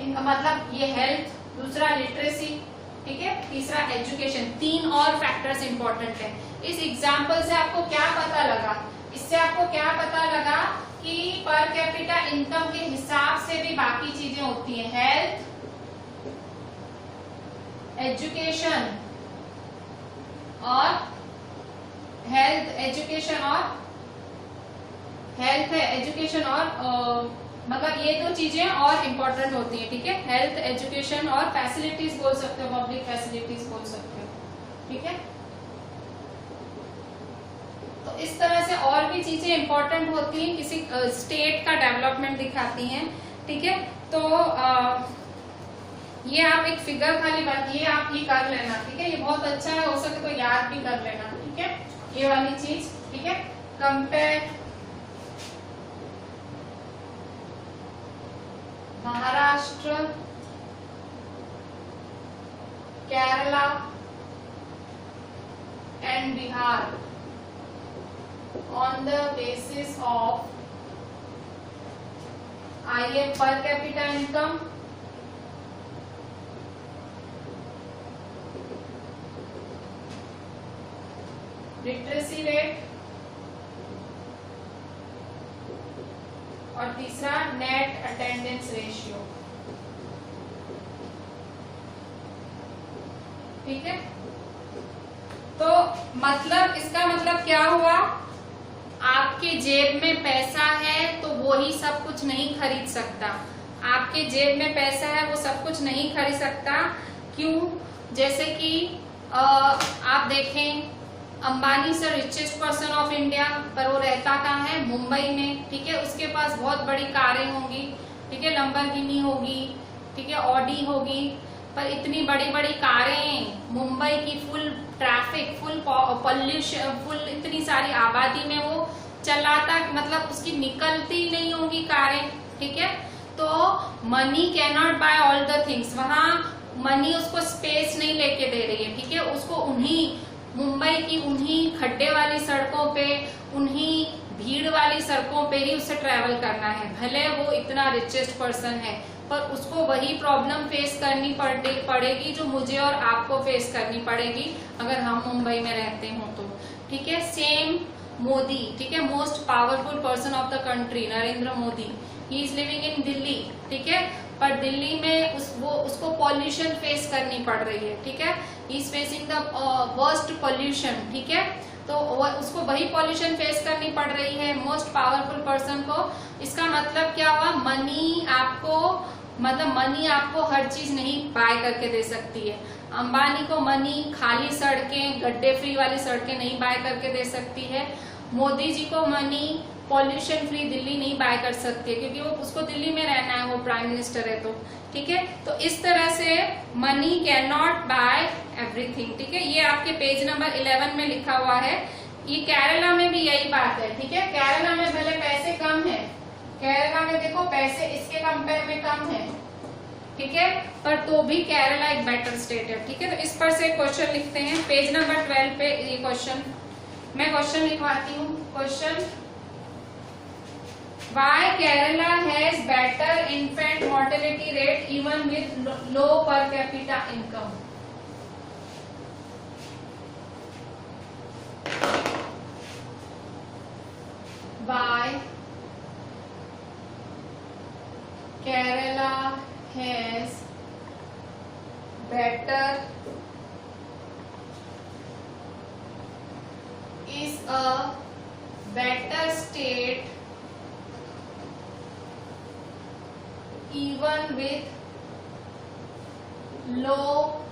मतलब ये हेल्थ, दूसरा लिटरेसी, ठीक है, तीसरा एजुकेशन। 3 और फैक्टर्स इंपॉर्टेंट है। इस एग्जाम्पल से आपको क्या पता लगा? इससे आपको क्या पता लगा कि पर कैपिटा इनकम के हिसाब से भी बाकी चीजें होती हैं। हेल्थ, एजुकेशन और हेल्थ, एजुकेशन और हेल्थ है, एजुकेशन और मतलब ये 2 चीजें और इम्पोर्टेंट होती हैं, ठीक है। हेल्थ, एजुकेशन और फैसिलिटीज बोल सकते हो, पब्लिक फैसिलिटीज बोल सकते हो, ठीक है। तो इस तरह से और भी चीजें इंपॉर्टेंट होती हैं, किसी स्टेट का डेवलपमेंट दिखाती हैं, ठीक है। तो ये आप एक फिगर खाली ये आप ये कर लेना, ठीक है। ये बहुत अच्छा है, हो सके तो याद भी कर लेना, ठीक है, ये वाली चीज, ठीक है। Compare Maharashtra, Kerala and Bihar on the basis of per capita income, literacy rate और तीसरा net attendance ratio, ठीक है। तो मतलब इसका मतलब क्या हुआ? आपके जेब में पैसा है तो वो ही सब कुछ नहीं खरीद सकता। आपके जेब में पैसा है वो सब कुछ नहीं खरीद सकता। क्यों? जैसे कि आप देखें Ambani sir richest person of India, पर वो रहता कहाँ है? मुंबई में, ठीक है। उसके पास बहुत बड़ी कारें होंगी, ठीक है, लंबरगिनी होगी, ठीक है, ऑडी होगी, पर इतनी बड़ी बड़ी कारें, मुंबई की full traffic, full pollution, full इतनी सारी आबादी में वो चलाता, मतलब उसकी निकलती नहीं होंगी कारें, ठीक है। तो money can not buy all the things, वहां मनी उसको स्पेस नहीं लेके दे रही है, ठीक है। उसको उन्हीं मुंबई की उन्हीं खड्डे वाली सड़कों पे, उन्हीं भीड़ वाली सड़कों पे ही उसे ट्रेवल करना है। भले वो इतना रिचेस्ट पर्सन है, पर उसको वही प्रॉब्लम फेस करनी पड़ेगी जो मुझे और आपको फेस करनी पड़ेगी अगर हम मुंबई में रहते हो तो, ठीक है। सेम मोदी, ठीक है, most powerful person of the country Narendra Modi, he is living in Delhi, ठीक है, पर दिल्ली में उसको पॉल्यूशन फेस करनी पड़ रही है, ठीक है। He is facing the worst pollution, ठीक है। तो उसको वही पॉल्यूशन फेस करनी पड़ रही है मोस्ट पावरफुल पर्सन को। इसका मतलब क्या हुआ? मनी आपको हर चीज नहीं बाय करके दे सकती है। अंबानी को मनी खाली सड़कें, गड्ढे फ्री वाली सड़कें नहीं बाय करके दे सकती है। मोदी जी को मनी पॉल्यूशन फ्री दिल्ली नहीं बाय कर सकती है, क्योंकि वो उसको दिल्ली में रहना है, वो प्राइम मिनिस्टर है तो, ठीक है। तो इस तरह से money can not buy everything, ठीक है। ये आपके पेज नंबर 11 में लिखा हुआ है। ये केरला में भी यही बात है, ठीक है। केरला में भले पैसे कम है, केरला में देखो पैसे इसके कंपेयर में कम है, ठीक है, पर तो भी केरला एक बेटर स्टेट है, ठीक है। तो इस पर से क्वेश्चन लिखते हैं पेज नंबर 12 पे। ये क्वेश्चन मैं लिखवाती हूँ। Question, Why Kerala has better infant mortality rate even with low per capita income? Why Kerala has better is a better state even with low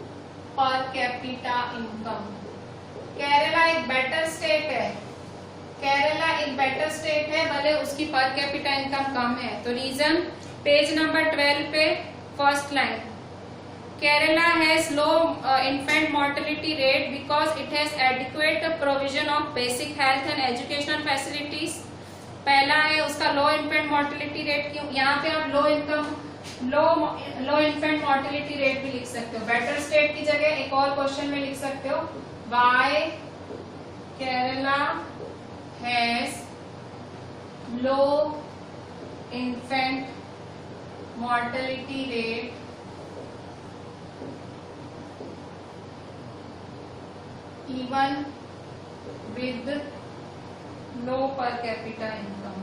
per capita income? Kerala एक better state है, केरला एक better state है भले उसकी per capita income कम है। तो reason page number 12 पे first line, Kerala has low infant mortality rate because it has adequate provision of basic health and educational facilities. पहला है उसका लो इन्फेंट मोर्टेलिटी रेट, क्यों यहाँ पे आप लो इन्फेंट मोर्टेलिटी रेट भी लिख सकते हो। बेटर स्टेट की जगह एक और क्वेश्चन में लिख सकते हो, why Kerala has low infant mortality rate even with low per capita income।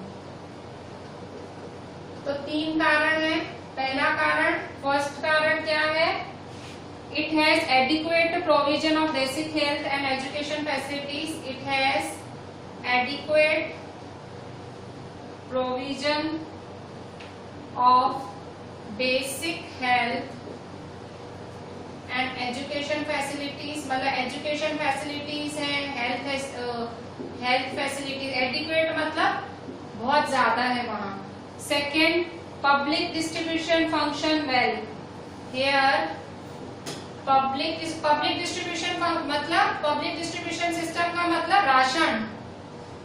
तो 3 कारण है। पहला कारण, फर्स्ट कारण क्या है, it has adequate provision of basic health and education facilities. It has adequate provision of basic health and education facilities, मतलब education facilities है, हेल्थ फैसिलिटीज। एडिक्वेट मतलब बहुत ज्यादा है वहां। Second, public distribution function well. Here public distribution मतलब public distribution system का मतलब राशन,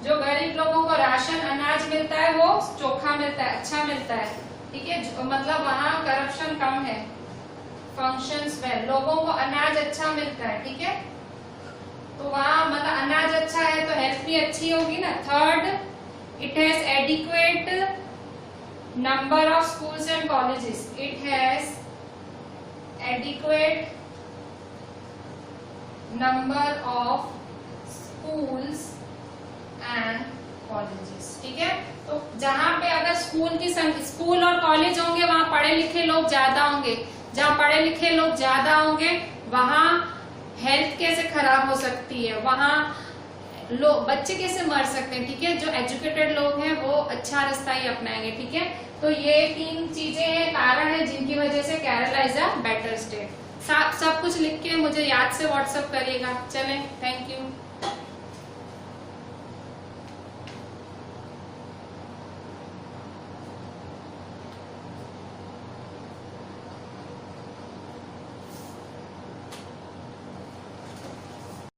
जो गरीब लोगों को राशन अनाज मिलता है वो चोखा मिलता है, अच्छा मिलता है, ठीक है, मतलब वहाँ करप्शन कम है। फंक्शंस वेल, लोगों को अनाज अच्छा मिलता है, ठीक है, तो वहाँ मतलब अनाज अच्छा है तो हेल्थ भी अच्छी होगी ना। Third, it has adequate number of schools and colleges. It has adequate number of schools and colleges, ठीक है। तो जहाँ पे अगर स्कूल और कॉलेज होंगे वहाँ पढ़े लिखे लोग ज्यादा होंगे, जहाँ पढ़े लिखे लोग ज्यादा होंगे वहाँ हेल्थ कैसे खराब हो सकती है, वहाँ बच्चे कैसे मर सकते हैं, ठीक है। जो एजुकेटेड लोग हैं वो अच्छा रास्ता ही अपनाएंगे, ठीक है। तो ये 3 चीजें हैं, कारण है जिनकी वजह से Kerala is a better state. सब कुछ लिख के मुझे याद से व्हाट्सएप करिएगा। चलें, थैंक यू।